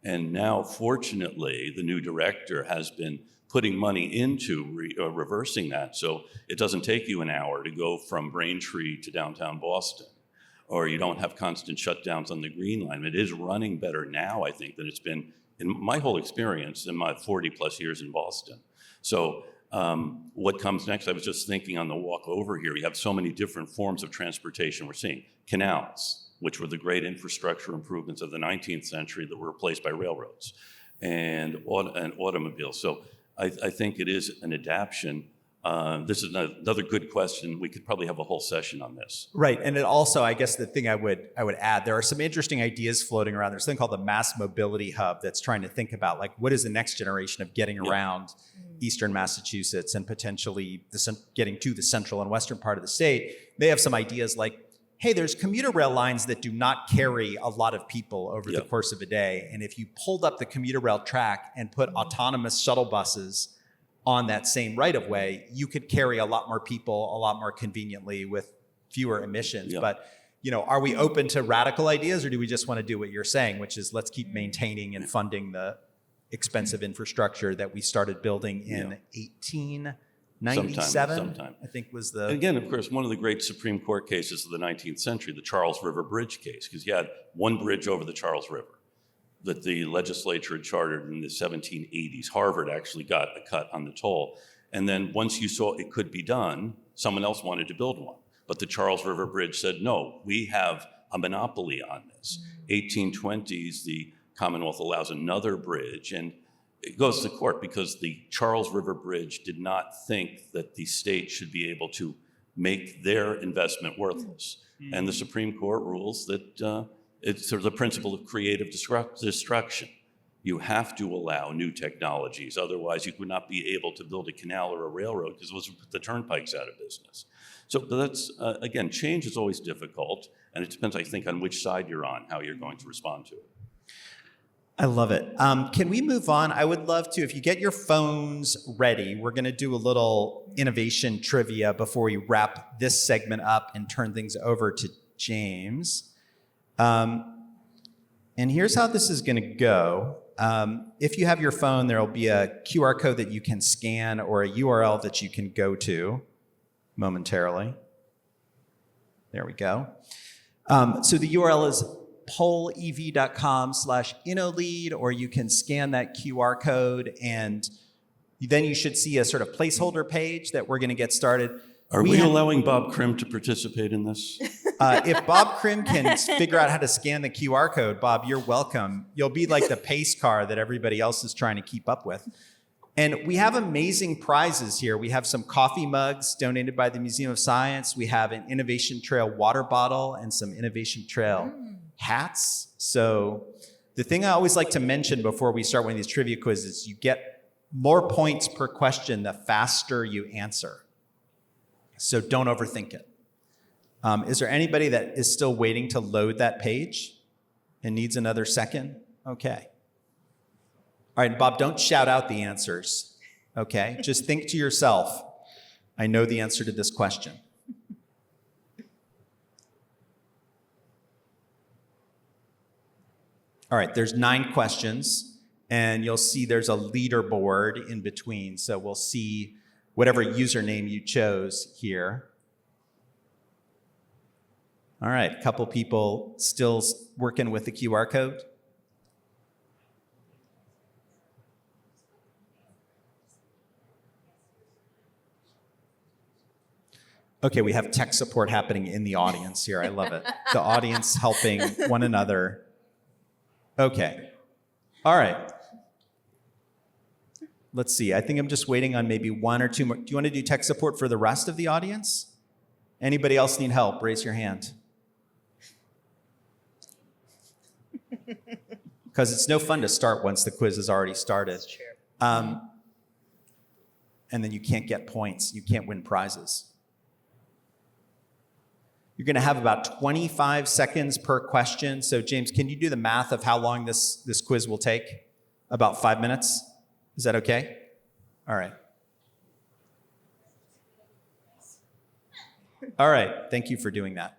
[SPEAKER 3] And now, fortunately, the new director has been putting money into reversing that. So it doesn't take you an hour to go from Braintree to downtown Boston. or you don't have constant shutdowns on the Green Line. It is running better now, I think, than it's been in my whole experience in my 40 plus years in Boston. So what comes next? I was just thinking on the walk over here, you have so many different forms of transportation we're seeing. Canals, which were the great infrastructure improvements of the 19th century that were replaced by railroads, and automobiles. So I think it is an adaptation. This is another good question. We could probably have a whole session on this.
[SPEAKER 1] Right, and it also, I guess the thing I would add, there are some interesting ideas floating around. There's something called the Mass Mobility Hub that's trying to think about, like, what is the next generation of getting around Eastern Massachusetts and potentially getting to the central and western part of the state. They have some ideas like, hey, there's commuter rail lines that do not carry a lot of people over the course of a day. And if you pulled up the commuter rail track and put autonomous shuttle buses on that same right-of-way, you could carry a lot more people a lot more conveniently with fewer emissions. But, are we open to radical ideas, or do we just want to do what you're saying, which is let's keep maintaining and funding the expensive infrastructure that we started building in 1897,
[SPEAKER 3] sometime.
[SPEAKER 1] I think was the...
[SPEAKER 3] And again, of course, one of the great Supreme Court cases of the 19th century, the Charles River Bridge case, because you had one bridge over the Charles River that the legislature had chartered in the 1780s. Harvard actually got a cut on the toll. And then once you saw it could be done, someone else wanted to build one. But the Charles River Bridge said, no, we have a monopoly on this. 1820s, the Commonwealth allows another bridge, and it goes to court because the Charles River Bridge did not think that the state should be able to make their investment worthless. And the Supreme Court rules that it's sort of the principle of creative destruction. You have to allow new technologies. Otherwise, you would not be able to build a canal or a railroad because those would put the turnpikes out of business. So that's, again, change is always difficult. And it depends, I think, on which side you're on, how you're going to respond to it.
[SPEAKER 1] I love it. Can we move on? I would love to, if you get your phones ready, we're going to do a little innovation trivia before we wrap this segment up and turn things over to James. And here's how this is going to go. If you have your phone, there will be a QR code that you can scan or a URL that you can go to momentarily. There we go. So the URL is pollev.com/InnoLead, or you can scan that QR code, and then you should see a sort of placeholder page that we're going to get started.
[SPEAKER 3] Are we allowing Bob Krim to participate in this?
[SPEAKER 1] If Bob Krim can figure out how to scan the QR code, Bob, you're welcome. You'll be like the pace car that everybody else is trying to keep up with. And we have amazing prizes here. We have some coffee mugs donated by the Museum of Science. We have an Innovation Trail water bottle and some Innovation Trail hats. So the thing I always like to mention before we start one of these trivia quizzes, you get more points per question the faster you answer. So don't overthink it. Is there anybody that is still waiting to load that page and needs another second? Okay. All right, Bob, don't shout out the answers, okay? Just think to yourself, I know the answer to this question. All right, there's 9 questions, and you'll see there's a leaderboard in between. So we'll see whatever username you chose here. All right, a couple people still working with the QR code. Okay, we have tech support happening in the audience here. I love it. The audience helping one another. Okay. All right. Let's see. I think I'm just waiting on maybe 1 or 2 more. Do you want to do tech support for the rest of the audience? Anybody else need help? Raise your hand. Because it's no fun to start once the quiz has already started.
[SPEAKER 2] That's true.
[SPEAKER 1] And then you can't get points. You can't win prizes. You're going to have about 25 seconds per question. So James, can you do the math of how long this quiz will take? About 5 minutes? Is that okay? All right. All right. Thank you for doing that.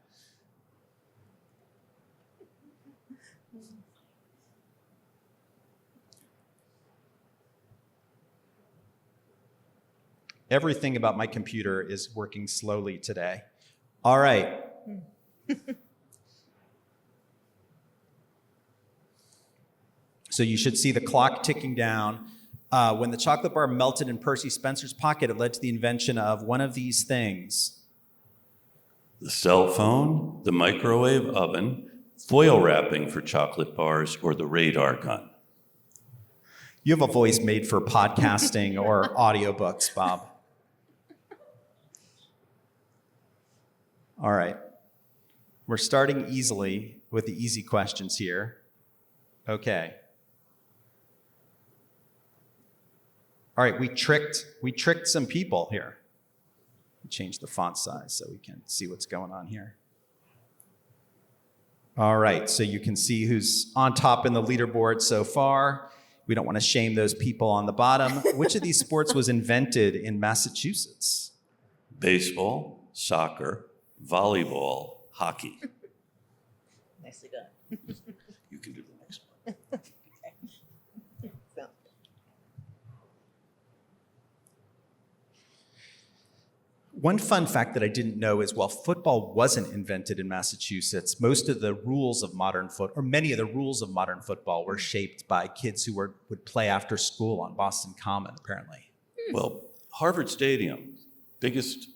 [SPEAKER 1] Everything about my computer is working slowly today. All right. So you should see the clock ticking down. When the chocolate bar melted in Percy Spencer's pocket, it led to the invention of one of these things.
[SPEAKER 3] The cell phone, the microwave oven, foil wrapping for chocolate bars, or the radar gun.
[SPEAKER 1] You have a voice made for podcasting or audiobooks, Bob. All right. We're starting easily with the easy questions here. Okay. All right, we tricked some people here. Change the font size so we can see what's going on here. All right, so you can see who's on top in the leaderboard so far. We don't want to shame those people on the bottom. Which of these sports was invented in Massachusetts?
[SPEAKER 3] Baseball, soccer, volleyball, hockey.
[SPEAKER 2] Nicely done.
[SPEAKER 3] You can do the next one.
[SPEAKER 1] One fun fact that I didn't know is while football wasn't invented in Massachusetts, most of the rules of modern many of the rules of modern football were shaped by kids who would play after school on Boston Common, apparently.
[SPEAKER 3] Well, Harvard Stadium, biggest,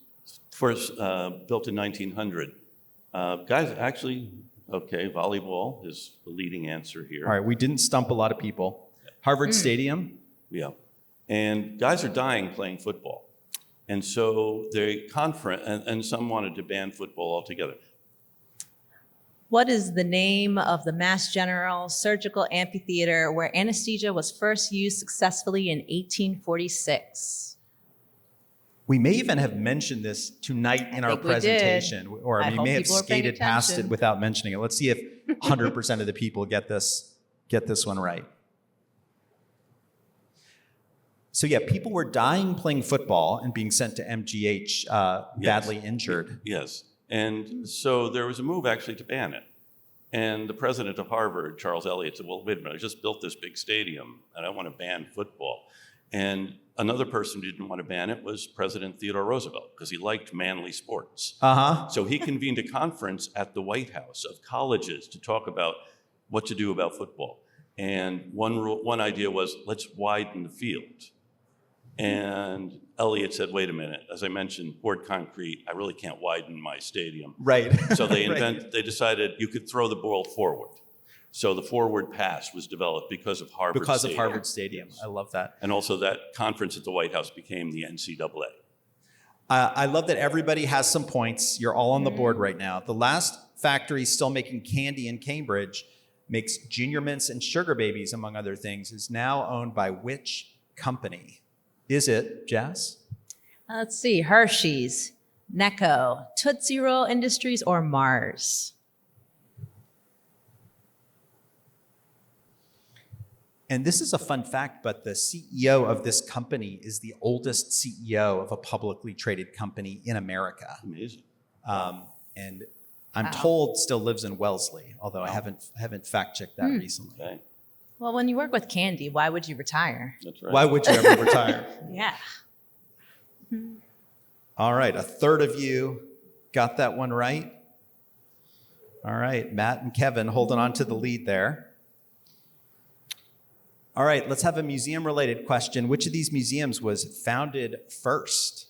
[SPEAKER 3] first built in 1900. Guys, actually, okay, volleyball is the leading answer here.
[SPEAKER 1] All right, we didn't stump a lot of people. Harvard Stadium.
[SPEAKER 3] Yeah. And guys are dying playing football. And so they and some wanted to ban football altogether.
[SPEAKER 2] What is the name of the Mass General Surgical Amphitheater where anesthesia was first used successfully in 1846?
[SPEAKER 1] We may even have mentioned this tonight in our
[SPEAKER 2] think we did.
[SPEAKER 1] presentation, or
[SPEAKER 2] I
[SPEAKER 1] we
[SPEAKER 2] hope
[SPEAKER 1] may have
[SPEAKER 2] people are paying
[SPEAKER 1] skated past it
[SPEAKER 2] attention.
[SPEAKER 1] without mentioning it. Let's see if 100% of the people get this one right. So yeah, people were dying playing football and being sent to MGH badly injured.
[SPEAKER 3] Yes. And so there was a move actually to ban it. And the president of Harvard, Charles Eliot, said, well, wait a minute, I just built this big stadium and I want to ban football. And another person who didn't want to ban it was President Theodore Roosevelt, because he liked manly sports. So he convened a conference at the White House of colleges to talk about what to do about football. And one idea was, let's widen the field. And Eliot said, wait a minute, as I mentioned, poured concrete, I really can't widen my stadium.
[SPEAKER 1] Right.
[SPEAKER 3] So they they decided you could throw the ball forward. So the forward pass was developed because of Harvard Stadium.
[SPEAKER 1] Harvard Stadium. I love that.
[SPEAKER 3] And also that conference at the White House became the NCAA.
[SPEAKER 1] I love that everybody has some points. You're all on the board right now. The last factory still making candy in Cambridge, makes Junior Mints and Sugar Babies, among other things, is now owned by which company? Is it, Jess?
[SPEAKER 2] Let's see, Hershey's, Necco, Tootsie Roll Industries, or Mars?
[SPEAKER 1] And this is a fun fact, but the CEO of this company is the oldest CEO of a publicly traded company in America.
[SPEAKER 3] Amazing.
[SPEAKER 1] And I'm told still lives in Wellesley, although I haven't fact-checked that recently.
[SPEAKER 3] Okay.
[SPEAKER 2] Well, when you work with candy, why would you retire?
[SPEAKER 3] That's right.
[SPEAKER 1] Why would you ever retire?
[SPEAKER 2] Yeah.
[SPEAKER 1] All right, a third of you got that one right. All right, Matt and Kevin holding on to the lead there. All right, let's have a museum-related question. Which of these museums was founded first?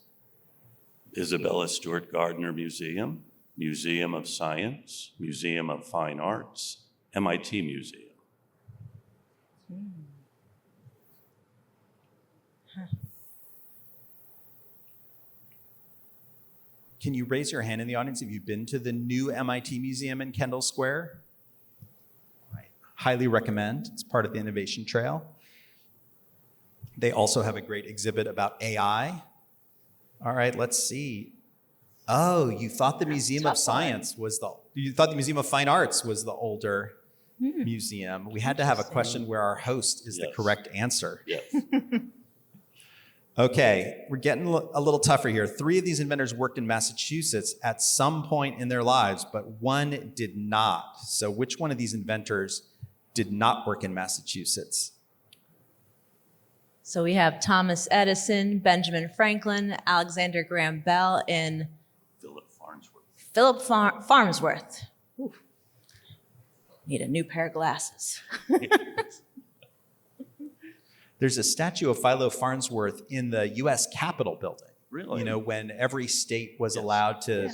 [SPEAKER 3] Isabella Stewart Gardner Museum, Museum of Science, Museum of Fine Arts, MIT Museum.
[SPEAKER 1] Can you raise your hand in the audience if you've been to the new MIT Museum in Kendall Square? Right. Highly recommend. It's part of the Innovation Trail. They also have a great exhibit about AI. All right, let's see. Oh, you thought the Museum of Science was you thought the Museum of Fine Arts was the older museum. We had to have a question where our host is the correct answer.
[SPEAKER 3] Yes.
[SPEAKER 1] Okay, we're getting a little tougher here. 3 of these inventors worked in Massachusetts at some point in their lives, but one did not. So which one of these inventors did not work in Massachusetts?
[SPEAKER 2] So we have Thomas Edison, Benjamin Franklin, Alexander Graham Bell, and
[SPEAKER 3] Philip Farnsworth.
[SPEAKER 2] Philip Farnsworth. Ooh. Need a new pair of glasses.
[SPEAKER 1] There's a statue of Philo Farnsworth in the U.S. Capitol building.
[SPEAKER 3] Really?
[SPEAKER 1] You know, when every state was
[SPEAKER 3] Yes.
[SPEAKER 1] allowed to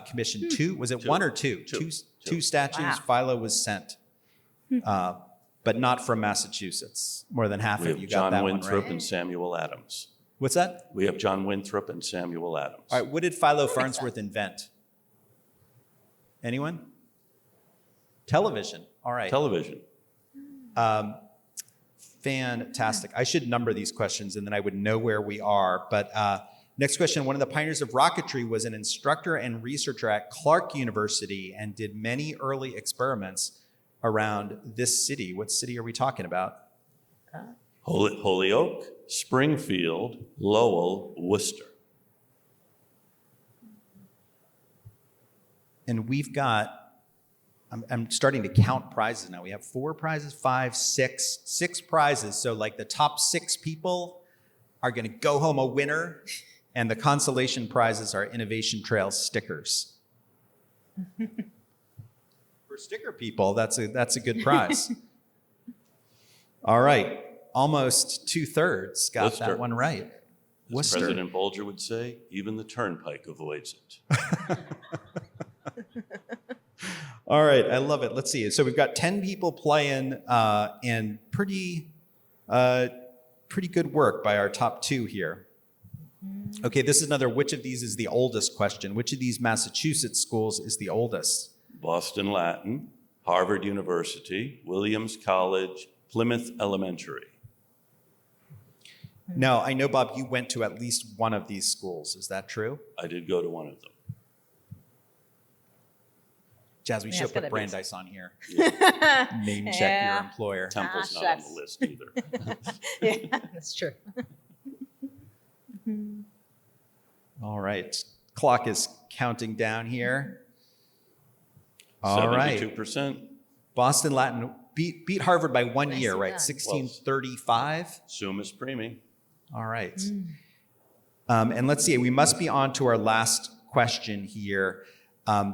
[SPEAKER 1] commission two, was it
[SPEAKER 3] Two.
[SPEAKER 1] one or two?
[SPEAKER 3] Two.
[SPEAKER 1] Two statues.
[SPEAKER 2] Wow.
[SPEAKER 1] Philo was sent, but not from Massachusetts. More than half
[SPEAKER 3] We
[SPEAKER 1] of
[SPEAKER 3] have
[SPEAKER 1] you got
[SPEAKER 3] John
[SPEAKER 1] that
[SPEAKER 3] Winthrop
[SPEAKER 1] one right.
[SPEAKER 3] and Samuel Adams.
[SPEAKER 1] What's that?
[SPEAKER 3] We have John Winthrop and Samuel Adams.
[SPEAKER 1] All right, what did Philo Farnsworth invent? Anyone? Television. All right.
[SPEAKER 3] Television.
[SPEAKER 1] Fantastic. I should number these questions and then I would know where we are. But next question. One of the pioneers of rocketry was an instructor and researcher at Clark University and did many early experiments around this city. What city are we talking about?
[SPEAKER 3] Holyoke, Springfield, Lowell, Worcester.
[SPEAKER 1] And we've got, I'm starting to count prizes now. We have 4 prizes, 5, 6 prizes. So like the top 6 people are going to go home a winner. And the consolation prizes are Innovation Trail stickers. For sticker people, that's a good prize. All right. Almost 2/3 got
[SPEAKER 3] Worcester.
[SPEAKER 1] that one right.
[SPEAKER 3] As
[SPEAKER 1] Worcester.
[SPEAKER 3] President Bolger would say, even the turnpike avoids it.
[SPEAKER 1] All right, I love it. Let's see. So we've got 10 people playing, and pretty good work by our top 2 here. Okay, this is another. Which of these is the oldest question? Which of these Massachusetts schools is the oldest?
[SPEAKER 3] Boston Latin, Harvard University, Williams College, Plymouth Elementary.
[SPEAKER 1] Now, I know, Bob, you went to at least one of these schools. Is that true?
[SPEAKER 3] I did go to one of them.
[SPEAKER 1] Jazz, we
[SPEAKER 2] Yeah,
[SPEAKER 1] should
[SPEAKER 2] it's
[SPEAKER 1] put
[SPEAKER 2] gotta be-
[SPEAKER 1] Brandeis on here. Name check your
[SPEAKER 2] Yeah.
[SPEAKER 1] employer.
[SPEAKER 3] Temple's not on
[SPEAKER 2] shucks.
[SPEAKER 3] the list either.
[SPEAKER 2] Yeah, that's true.
[SPEAKER 1] All right. Clock is counting down here. All right.
[SPEAKER 3] 72%.
[SPEAKER 1] Boston Latin beat Harvard by 1
[SPEAKER 2] Nicely
[SPEAKER 1] year, right?
[SPEAKER 2] done.
[SPEAKER 1] 1635.
[SPEAKER 3] Sumus Primi.
[SPEAKER 1] All right. And let's see, we must be on to our last question here.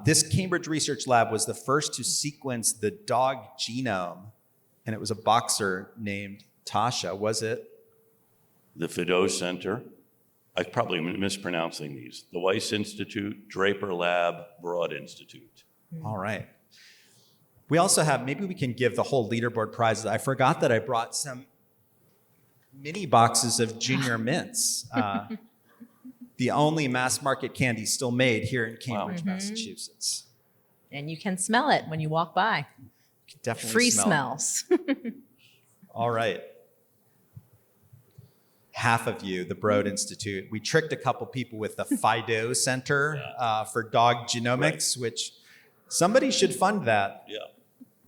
[SPEAKER 1] This Cambridge Research Lab was the first to sequence the dog genome, and it was a boxer named Tasha, was it?
[SPEAKER 3] The Fideau Center. I'm probably mispronouncing these. The Weiss Institute, Draper Lab, Broad Institute.
[SPEAKER 1] All right. We also have, maybe we can give the whole leaderboard prizes. I forgot that I brought some mini boxes of Junior Mints. The only mass market candy still made here in Cambridge, Massachusetts.
[SPEAKER 2] And you can smell it when you walk by.
[SPEAKER 1] You can definitely
[SPEAKER 2] Free
[SPEAKER 1] smell it.
[SPEAKER 2] smells.
[SPEAKER 1] All right. Half of you, the Broad Institute. We tricked a couple people with the Fideau Center for Dog Genomics, which somebody should fund that.
[SPEAKER 3] Yeah.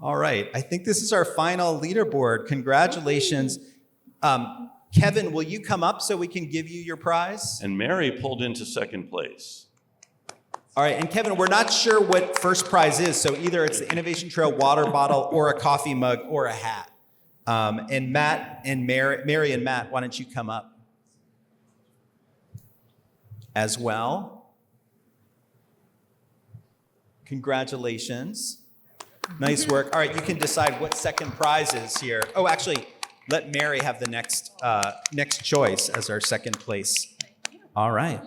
[SPEAKER 1] All right. I think this is our final leaderboard. Congratulations. Kevin, will you come up so we can give you your prize?
[SPEAKER 3] And Mary pulled into second place.
[SPEAKER 1] All right. And Kevin, we're not sure what first prize is. So either it's the Innovation Trail water bottle or a coffee mug or a hat. And Matt and Mary and Matt, why don't you come up as well? Congratulations. Nice work. All right, you can decide what second prize is here. Oh, actually, let Mary have the next choice as our second place. All right.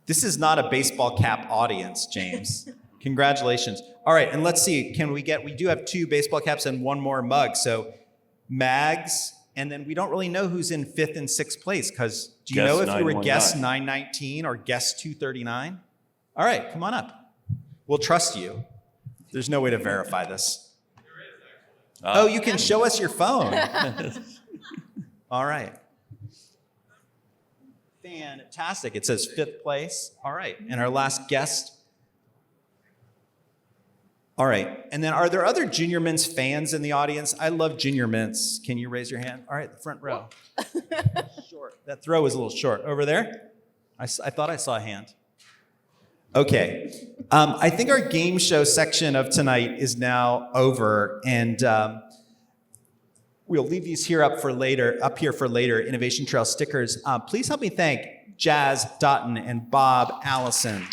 [SPEAKER 1] This is not a baseball cap audience, James. Congratulations. All right, and let's see, we do have 2 baseball caps and 1 more mug. So Mags, and then we don't really know who's in 5th and 6th place, because do you
[SPEAKER 3] Guess
[SPEAKER 1] know if you were
[SPEAKER 3] 919.
[SPEAKER 1] guest 919 or guest 239? All right, come on up. We'll trust you. There's no way to verify this. Oh, you can show us your phone. All right. Fantastic. It says 5th place. All right. And our last guest. All right. And then are there other Junior Mints fans in the audience? I love Junior Mints. Can you raise your hand? All right, the front row. Short. That throw is a little short. Over there? I thought I saw a hand. Okay. I think our game show section of tonight is now over, and we'll leave these here up for later. Innovation Trail stickers. Please help me thank Jazz Dotton and Bob Allison.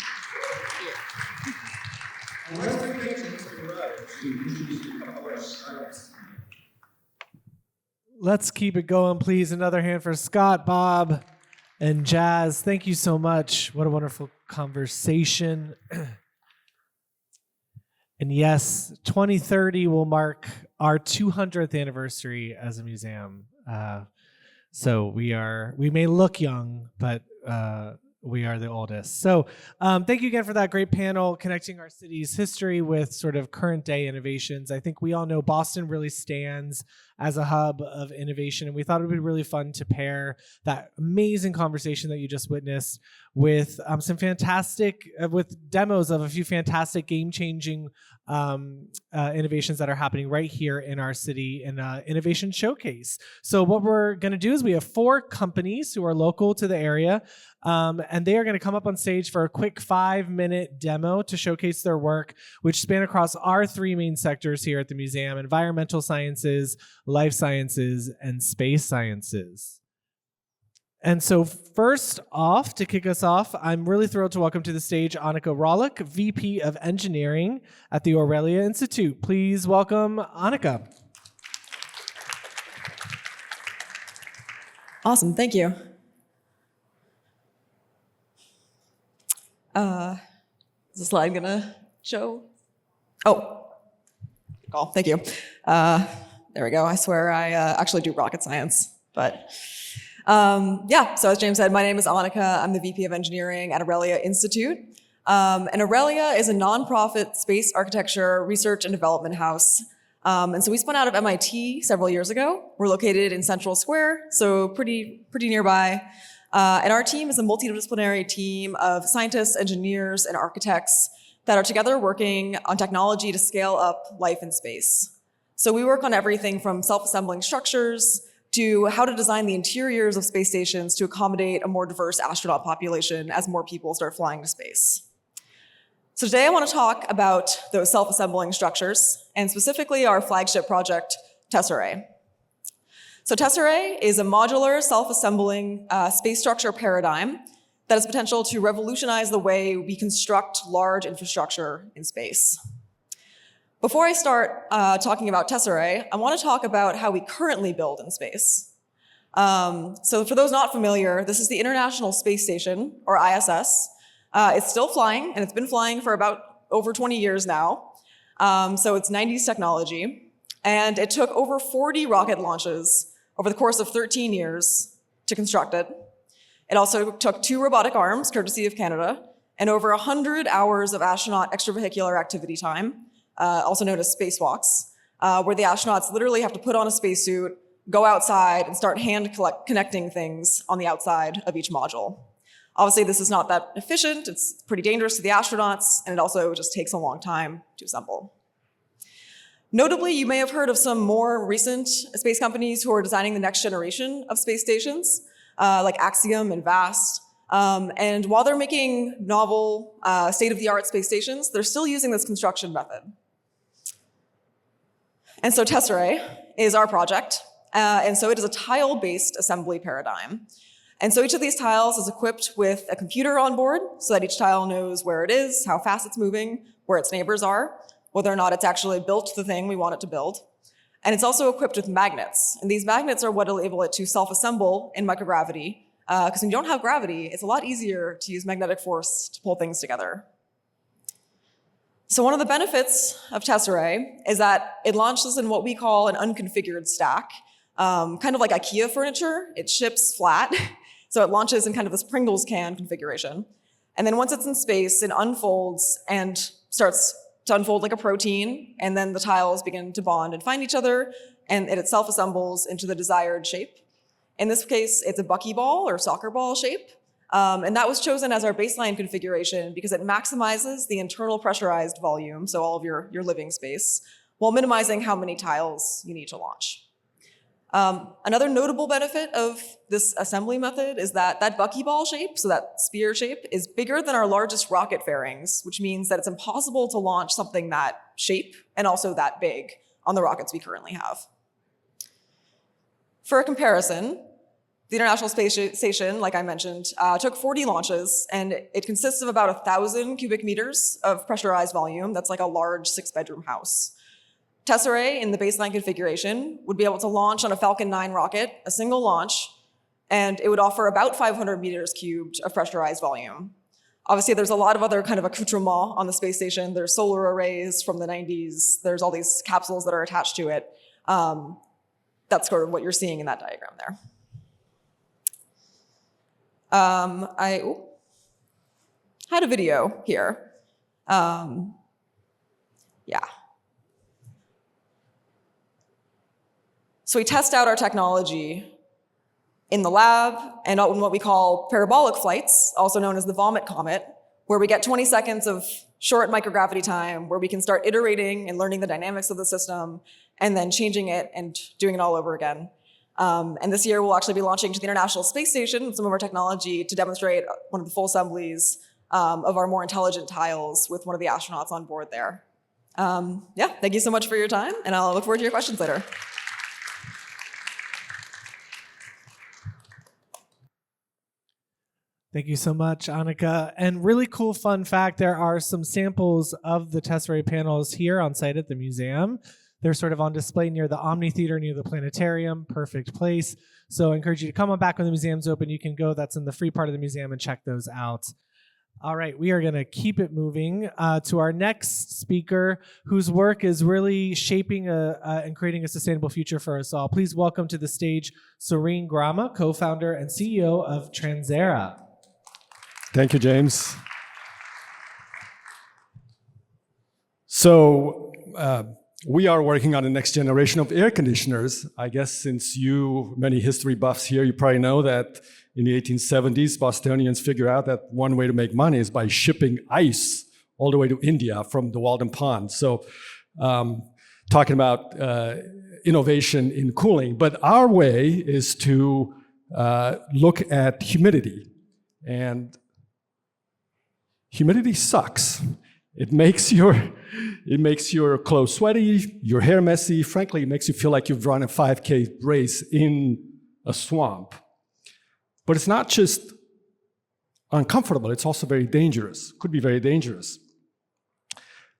[SPEAKER 5] let's keep it going, please. Another hand for Scott, Bob, and Jazz. Thank you so much. What a wonderful conversation. And yes, 2030 will mark our 200th anniversary as a museum. So we may look young, but we are the oldest. So thank you again for that great panel connecting our city's history with sort of current day innovations. I think we all know Boston really stands as a hub of innovation, and we thought it would be really fun to pair that amazing conversation that you just witnessed with some fantastic, with demos of a few fantastic game-changing innovations that are happening right here in our city in Innovation Showcase. So what we're going to do is we have 4 companies who are local to the area, and they are going to come up on stage for a quick 5-minute demo to showcase their work, which span across our 3 main sectors here at the museum: environmental sciences, life sciences, and space sciences. And so first off, to kick us off, I'm really thrilled to welcome to the stage Annika Rawlik, VP of Engineering at the Aurelia Institute. Please welcome Annika.
[SPEAKER 6] Awesome, thank you. Is the slide gonna show? Oh, thank you. There we go. I swear I actually do rocket science, but yeah, so as James said, my name is Annika. I'm the VP of Engineering at Aurelia Institute. And Aurelia is a nonprofit space architecture research and development house. And so we spun out of MIT several years ago. We're located in Central Square, so pretty nearby. And our team is a multidisciplinary team of scientists, engineers, and architects that are together working on technology to scale up life in space. So we work on everything from self-assembling structures to how to design the interiors of space stations to accommodate a more diverse astronaut population as more people start flying to space. So today I want to talk about those self-assembling structures, and specifically our flagship project, Tesserae. So Tesserae is a modular, self-assembling space structure paradigm that has potential to revolutionize the way we construct large infrastructure in space. Before I start talking about Tesserae, I want to talk about how we currently build in space. So for those not familiar, this is the International Space Station, or ISS. It's still flying, and it's been flying for about over 20 years now. So it's 90s technology, and it took over 40 rocket launches over the course of 13 years to construct it. It also took 2 robotic arms, courtesy of Canada, and over 100 hours of astronaut extravehicular activity time, also known as spacewalks, where the astronauts literally have to put on a spacesuit, go outside, and start connecting things on the outside of each module. Obviously, this is not that efficient. It's pretty dangerous to the astronauts, and it also just takes a long time to assemble. Notably, you may have heard of some more recent space companies who are designing the next generation of space stations, like Axiom and VAST. And while they're making novel, state-of-the-art space stations, they're still using this construction method. And so Tesserae is our project. And so it is a tile-based assembly paradigm. And so each of these tiles is equipped with a computer on board so that each tile knows where it is, how fast it's moving, where its neighbors are, whether or not it's actually built the thing we want it to build. And it's also equipped with magnets. And these magnets are what will enable it to self-assemble in microgravity. Because when you don't have gravity, it's a lot easier to use magnetic force to pull things together. So one of the benefits of Tesserae is that it launches in what we call an unconfigured stack, kind of like IKEA furniture. It ships flat, so it launches in kind of this Pringles can configuration. And then once it's in space, it unfolds and starts to unfold like a protein, and then the tiles begin to bond and find each other, and it itself assembles into the desired shape. In this case, it's a buckyball or soccer ball shape. And that was chosen as our baseline configuration because it maximizes the internal pressurized volume, so all of your living space, while minimizing how many tiles you need to launch. Another notable benefit of this assembly method is that that buckyball shape, so that spear shape, is bigger than our largest rocket fairings, which means that it's impossible to launch something that shape and also that big on the rockets we currently have. For a comparison, the International Space Station, like I mentioned, took 40 launches, and it consists of about 1,000 cubic meters of pressurized volume. That's like a large 6-bedroom house. Tesserae in the baseline configuration would be able to launch on a Falcon 9 rocket, a single launch, and it would offer about 500 meters cubed of pressurized volume. Obviously, there's a lot of other kind of accoutrements on the space station. There's solar arrays from the 90s. There's all these capsules that are attached to it. That's sort of what you're seeing in that diagram there. I had a video here. Yeah. So we test out our technology in the lab and on what we call parabolic flights, also known as the vomit comet, where we get 20 seconds of short microgravity time where we can start iterating and learning the dynamics of the system and then changing it and doing it all over again. And this year we'll actually be launching to the International Space Station with some of our technology to demonstrate one of the full assemblies of our more intelligent tiles with one of the astronauts on board there. Yeah, thank you so much for your time, and I'll look forward to your questions later.
[SPEAKER 5] Thank you so much, Annika. And really cool fun fact, there are some samples of the Tesserae panels here on site at the museum. They're sort of on display near the Omni Theater, near the planetarium, perfect place. So I encourage you to come on back when the museum's open. You can go, that's in the free part of the museum, and check those out. All right, we are gonna keep it moving to our next speaker, whose work is really shaping and creating a sustainable future for us all. Please welcome to the stage Serene Grama, co-founder and CEO of Transera.
[SPEAKER 7] Thank you, James. So we are working on the next generation of air conditioners. I guess since many history buffs here, you probably know that in the 1870s, Bostonians figured out that one way to make money is by shipping ice all the way to India from the Walden Pond. So talking about innovation in cooling. But our way is to look at humidity. And humidity sucks. It makes your clothes sweaty, your hair messy. Frankly, it makes you feel like you've run a 5K race in a swamp. But it's not just uncomfortable, it's also very dangerous. Could be very dangerous.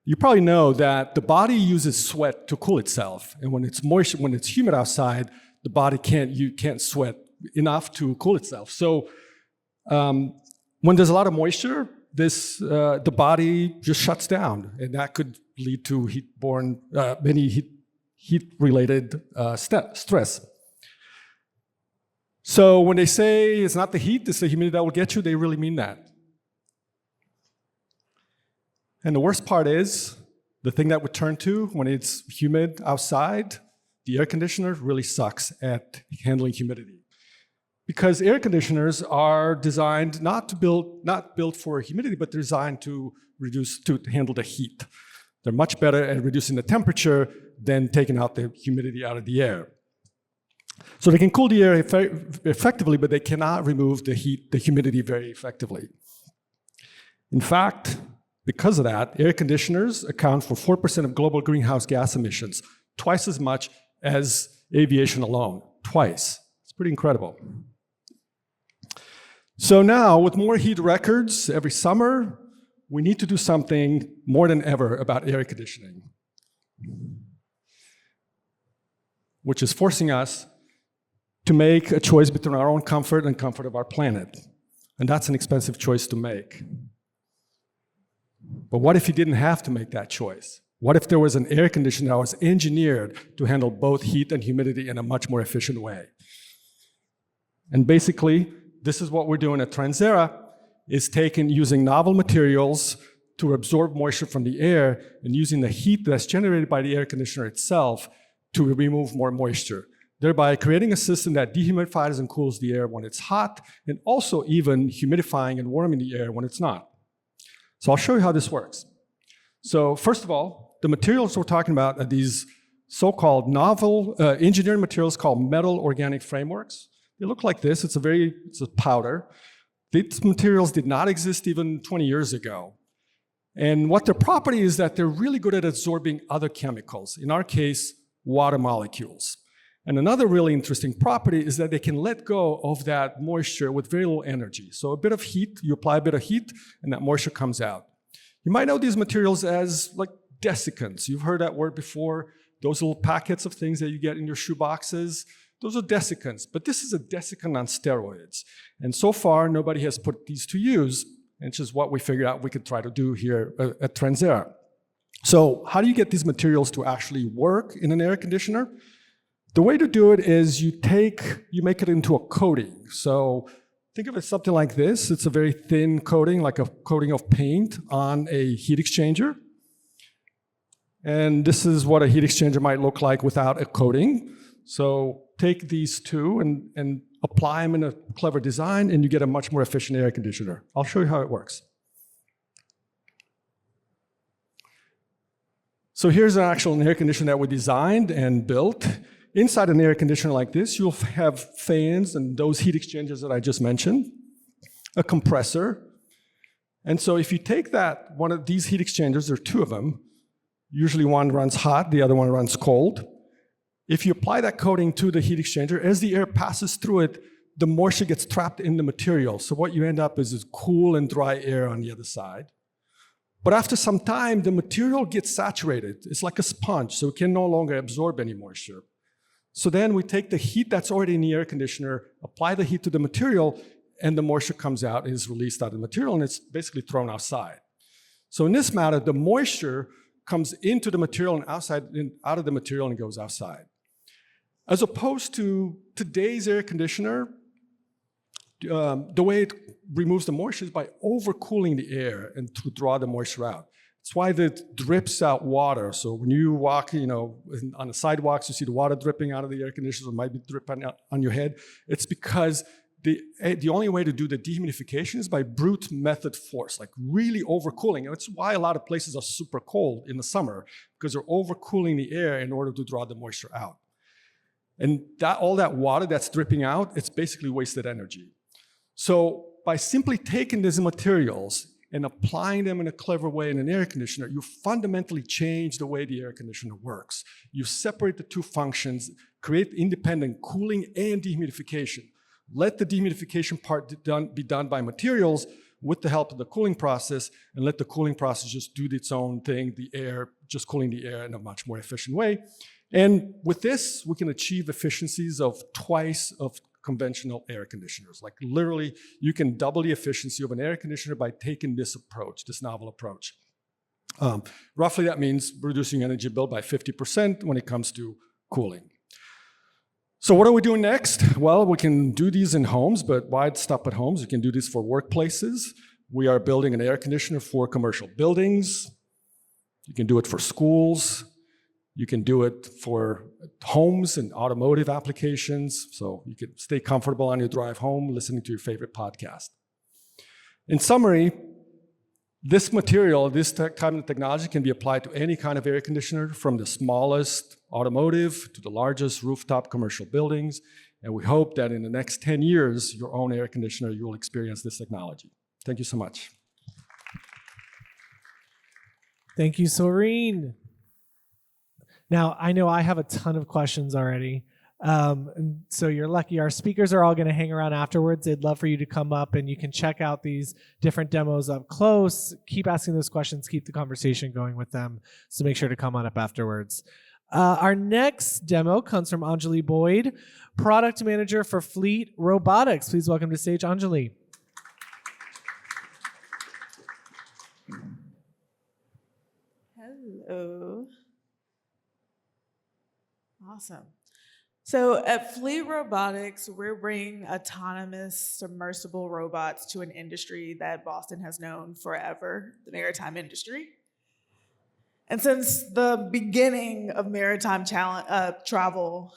[SPEAKER 7] You probably know that the body uses sweat to cool itself. And when it's moist, when it's humid outside, the body can't sweat enough to cool itself. So when there's a lot of moisture, the body just shuts down, and that could lead to many heat-related stress. So when they say it's not the heat, it's the humidity that will get you, they really mean that. And the worst part is, the thing that we turn to when it's humid outside, the air conditioner really sucks at handling humidity. Because air conditioners are designed not built for humidity, but they're designed to handle the heat. They're much better at reducing the temperature than taking out the humidity out of the air. So they can cool the air effectively, but they cannot remove the humidity very effectively. In fact, because of that, air conditioners account for 4% of global greenhouse gas emissions, twice as much as aviation alone, twice. It's pretty incredible. So now, with more heat records every summer, we need to do something more than ever about air conditioning, which is forcing us to make a choice between our own comfort and comfort of our planet. And that's an expensive choice to make. But what if you didn't have to make that choice? What if there was an air conditioner that was engineered to handle both heat and humidity in a much more efficient way? And basically, this is what we're doing at Transera, is using novel materials to absorb moisture from the air and using the heat that's generated by the air conditioner itself to remove more moisture, thereby creating a system that dehumidifies and cools the air when it's hot, and also even humidifying and warming the air when it's not. So I'll show you how this works. So first of all, the materials we're talking about are these so-called novel engineering materials called metal organic frameworks. They look like this. It's a powder. These materials did not exist even 20 years ago. And what their property is that they're really good at absorbing other chemicals, in our case, water molecules. And another really interesting property is that they can let go of that moisture with very little energy. So a bit of heat, you apply a bit of heat, and that moisture comes out. You might know these materials as like desiccants. You've heard that word before. those little packets of things that you get in your shoe boxes, those are desiccants. But this is a desiccant on steroids. And so far, nobody has put these to use, which is what we figured out we could try to do here at Transera. So how do you get these materials to actually work in an air conditioner? The way to do it is you make it into a coating. So think of it something like this. It's a very thin coating, like a coating of paint on a heat exchanger. And this is what a heat exchanger might look like without a coating. So take these two and apply them in a clever design, and you get a much more efficient air conditioner. I'll show you how it works. So here's an actual air conditioner that we designed and built. Inside an air conditioner like this, you'll have fans and those heat exchangers that I just mentioned, a compressor. And so if you take one of these heat exchangers, there are two of them, usually one runs hot, the other one runs cold. If you apply that coating to the heat exchanger, as the air passes through it, the moisture gets trapped in the material. So what you end up is cool and dry air on the other side. But after some time, the material gets saturated. It's like a sponge, so it can no longer absorb any moisture. So then we take the heat that's already in the air conditioner, apply the heat to the material, and the moisture comes out and is released out of the material, and it's basically thrown outside. So in this matter, the moisture comes into the material and out of the material and goes outside. As opposed to today's air conditioner, the way it removes the moisture is by overcooling the air and to draw the moisture out. That's why it drips out water. So when you walk, on the sidewalks, you see the water dripping out of the air conditioner, it might be dripping on your head. It's because the only way to do the dehumidification is by brute method force, like really overcooling. And it's why a lot of places are super cold in the summer, because they're overcooling the air in order to draw the moisture out. And all that water that's dripping out, it's basically wasted energy. So by simply taking these materials and applying them in a clever way in an air conditioner, you fundamentally change the way the air conditioner works. You separate the two functions, create independent cooling and dehumidification. Let the dehumidification part be done by materials with the help of the cooling process, and let the cooling process just do its own thing, just cooling the air in a much more efficient way. And with this, we can achieve efficiencies of twice of conventional air conditioners. Like literally, you can double the efficiency of an air conditioner by taking this approach, this novel approach. Roughly, that means reducing energy bill by 50% when it comes to cooling. So what are we doing next? Well, we can do these in homes, but why stop at homes? You can do this for workplaces. We are building an air conditioner for commercial buildings. You can do it for schools. You can do it for homes and automotive applications, so you can stay comfortable on your drive home listening to your favorite podcast. In summary, this material, this kind of technology can be applied to any kind of air conditioner, from the smallest automotive to the largest rooftop commercial buildings, and we hope that in the next 10 years, your own air conditioner, you will experience this technology. Thank you so much.
[SPEAKER 5] Thank you, Soreen. Now, I know I have a ton of questions already, and so you're lucky. Our speakers are all going to hang around afterwards. They'd love for you to come up, and you can check out these different demos up close. Keep asking those questions. Keep the conversation going with them, so make sure to come on up afterwards. Our next demo comes from Anjali Boyd, Product Manager for Fleet Robotics. Please welcome to stage Anjali.
[SPEAKER 8] Hello. Awesome. So at Fleet Robotics, we're bringing autonomous submersible robots to an industry that Boston has known forever, the maritime industry. And since the beginning of maritime travel,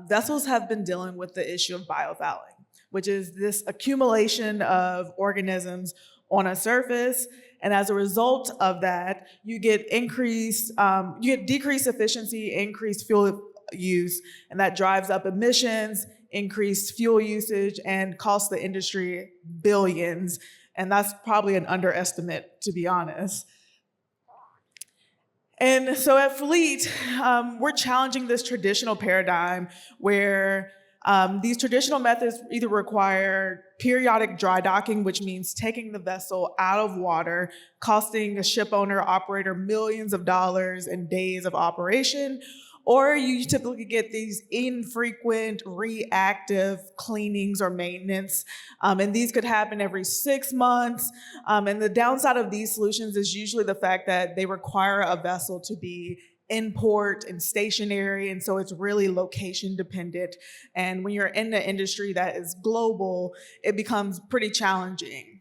[SPEAKER 8] vessels have been dealing with the issue of biofouling, which is this accumulation of organisms on a surface. And as a result of that, you get decreased efficiency, increased fuel use, and that drives up emissions, increased fuel usage, and costs the industry billions. And that's probably an underestimate, to be honest. And so at Fleet, we're challenging this traditional paradigm where these traditional methods either require periodic dry docking, which means taking the vessel out of water, costing a ship owner or operator millions of dollars and days of operation, or you typically get these infrequent reactive cleanings or maintenance. And these could happen every 6 months. And the downside of these solutions is usually the fact that they require a vessel to be in port and stationary, and so it's really location dependent. And when you're in an industry that is global, it becomes pretty challenging.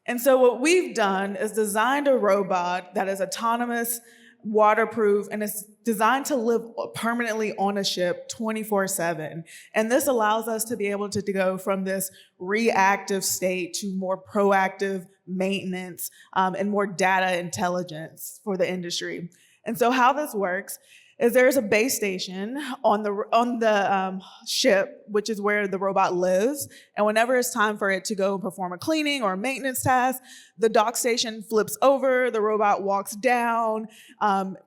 [SPEAKER 8] And so what we've done is designed a robot that is autonomous, waterproof, and it's designed to live permanently on a ship 24/7. And this allows us to be able to go from this reactive state to more proactive maintenance and more data intelligence for the industry. And so how this works is there's a base station on the ship, which is where the robot lives. And whenever it's time for it to go perform a cleaning or a maintenance task, the dock station flips over, the robot walks down,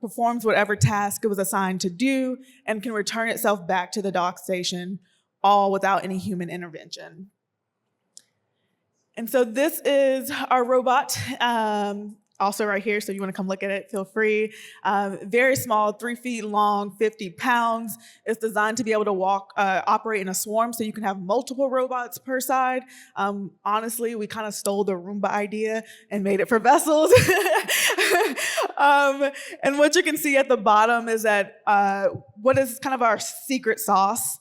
[SPEAKER 8] performs whatever task it was assigned to do, and can return itself back to the dock station, all without any human intervention. And so this is our robot. Also right here, so if you want to come look at it, feel free. Very small, 3 feet long, 50 pounds. It's designed to be able to operate in a swarm, so you can have multiple robots per side. Honestly, we kind of stole the Roomba idea and made it for vessels. And what you can see at the bottom is that what is kind of our secret sauce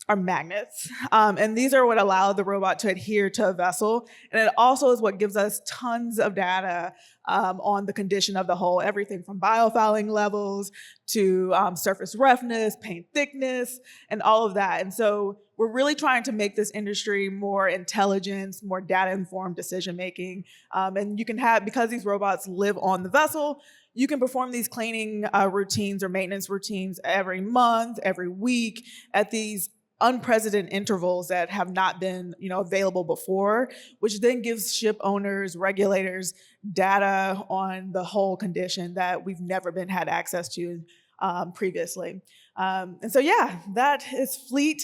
[SPEAKER 8] are magnets. And these are what allow the robot to adhere to a vessel. And it also is what gives us tons of data on the condition of the hull, everything from biofouling levels to surface roughness, paint thickness, and all of that. And so we're really trying to make this industry more intelligent, more data-informed decision-making. And you can have, because these robots live on the vessel, you can perform these cleaning routines or maintenance routines every month, every week at these unprecedented intervals that have not been, available before, which then gives ship owners, regulators, data on the whole condition that we've never been had access to previously. And so, yeah, that is Fleet.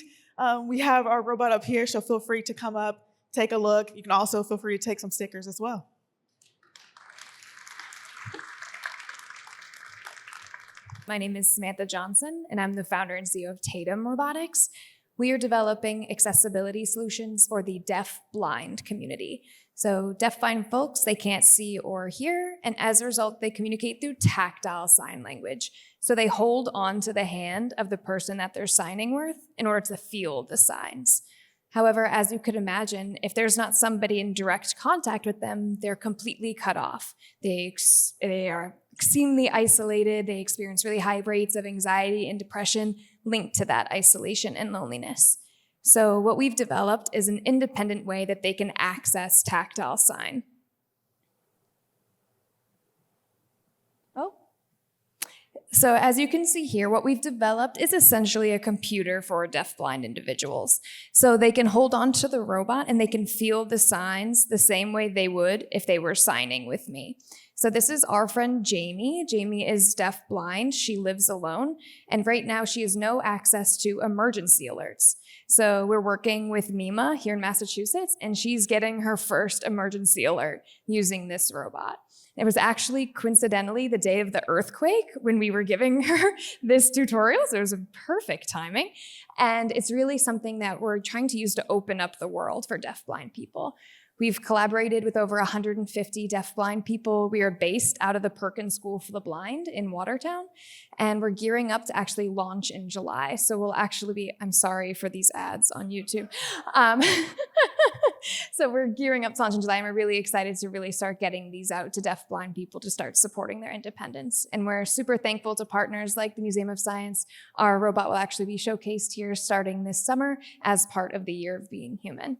[SPEAKER 8] We have our robot up here, so feel free to come up, take a look. You can also feel free to take some stickers as well.
[SPEAKER 9] My name is Samantha Johnson, and I'm the founder and CEO of Tatum Robotics. We are developing accessibility solutions for the deaf-blind community. So deaf-blind folks, they can't see or hear, and as a result, they communicate through tactile sign language. So they hold on to the hand of the person that they're signing with in order to feel the signs. However, as you could imagine, if there's not somebody in direct contact with them, they're completely cut off. They are extremely isolated. They experience really high rates of anxiety and depression linked to that isolation and loneliness. So what we've developed is an independent way that they can access tactile sign. So as you can see here, what we've developed is essentially a computer for deaf-blind individuals. So they can hold on to the robot and they can feel the signs the same way they would if they were signing with me. So this is our friend Jamie. Jamie is deaf-blind. She lives alone. And right now she has no access to emergency alerts. So we're working with Mima here in Massachusetts, and she's getting her first emergency alert using this robot. It was actually coincidentally the day of the earthquake when we were giving her this tutorial, so it was a perfect timing. And it's really something that we're trying to use to open up the world for deaf-blind people. We've collaborated with over 150 deaf-blind people. We are based out of the Perkins School for the Blind in Watertown, and we're gearing up to actually launch in July. So we'll actually be, I'm sorry for these ads on YouTube. So we're gearing up to launch in July, and we're really excited to really start getting these out to deaf-blind people to start supporting their independence. And we're super thankful to partners like the Museum of Science. Our robot will actually be showcased here starting this summer as part of the Year of Being Human.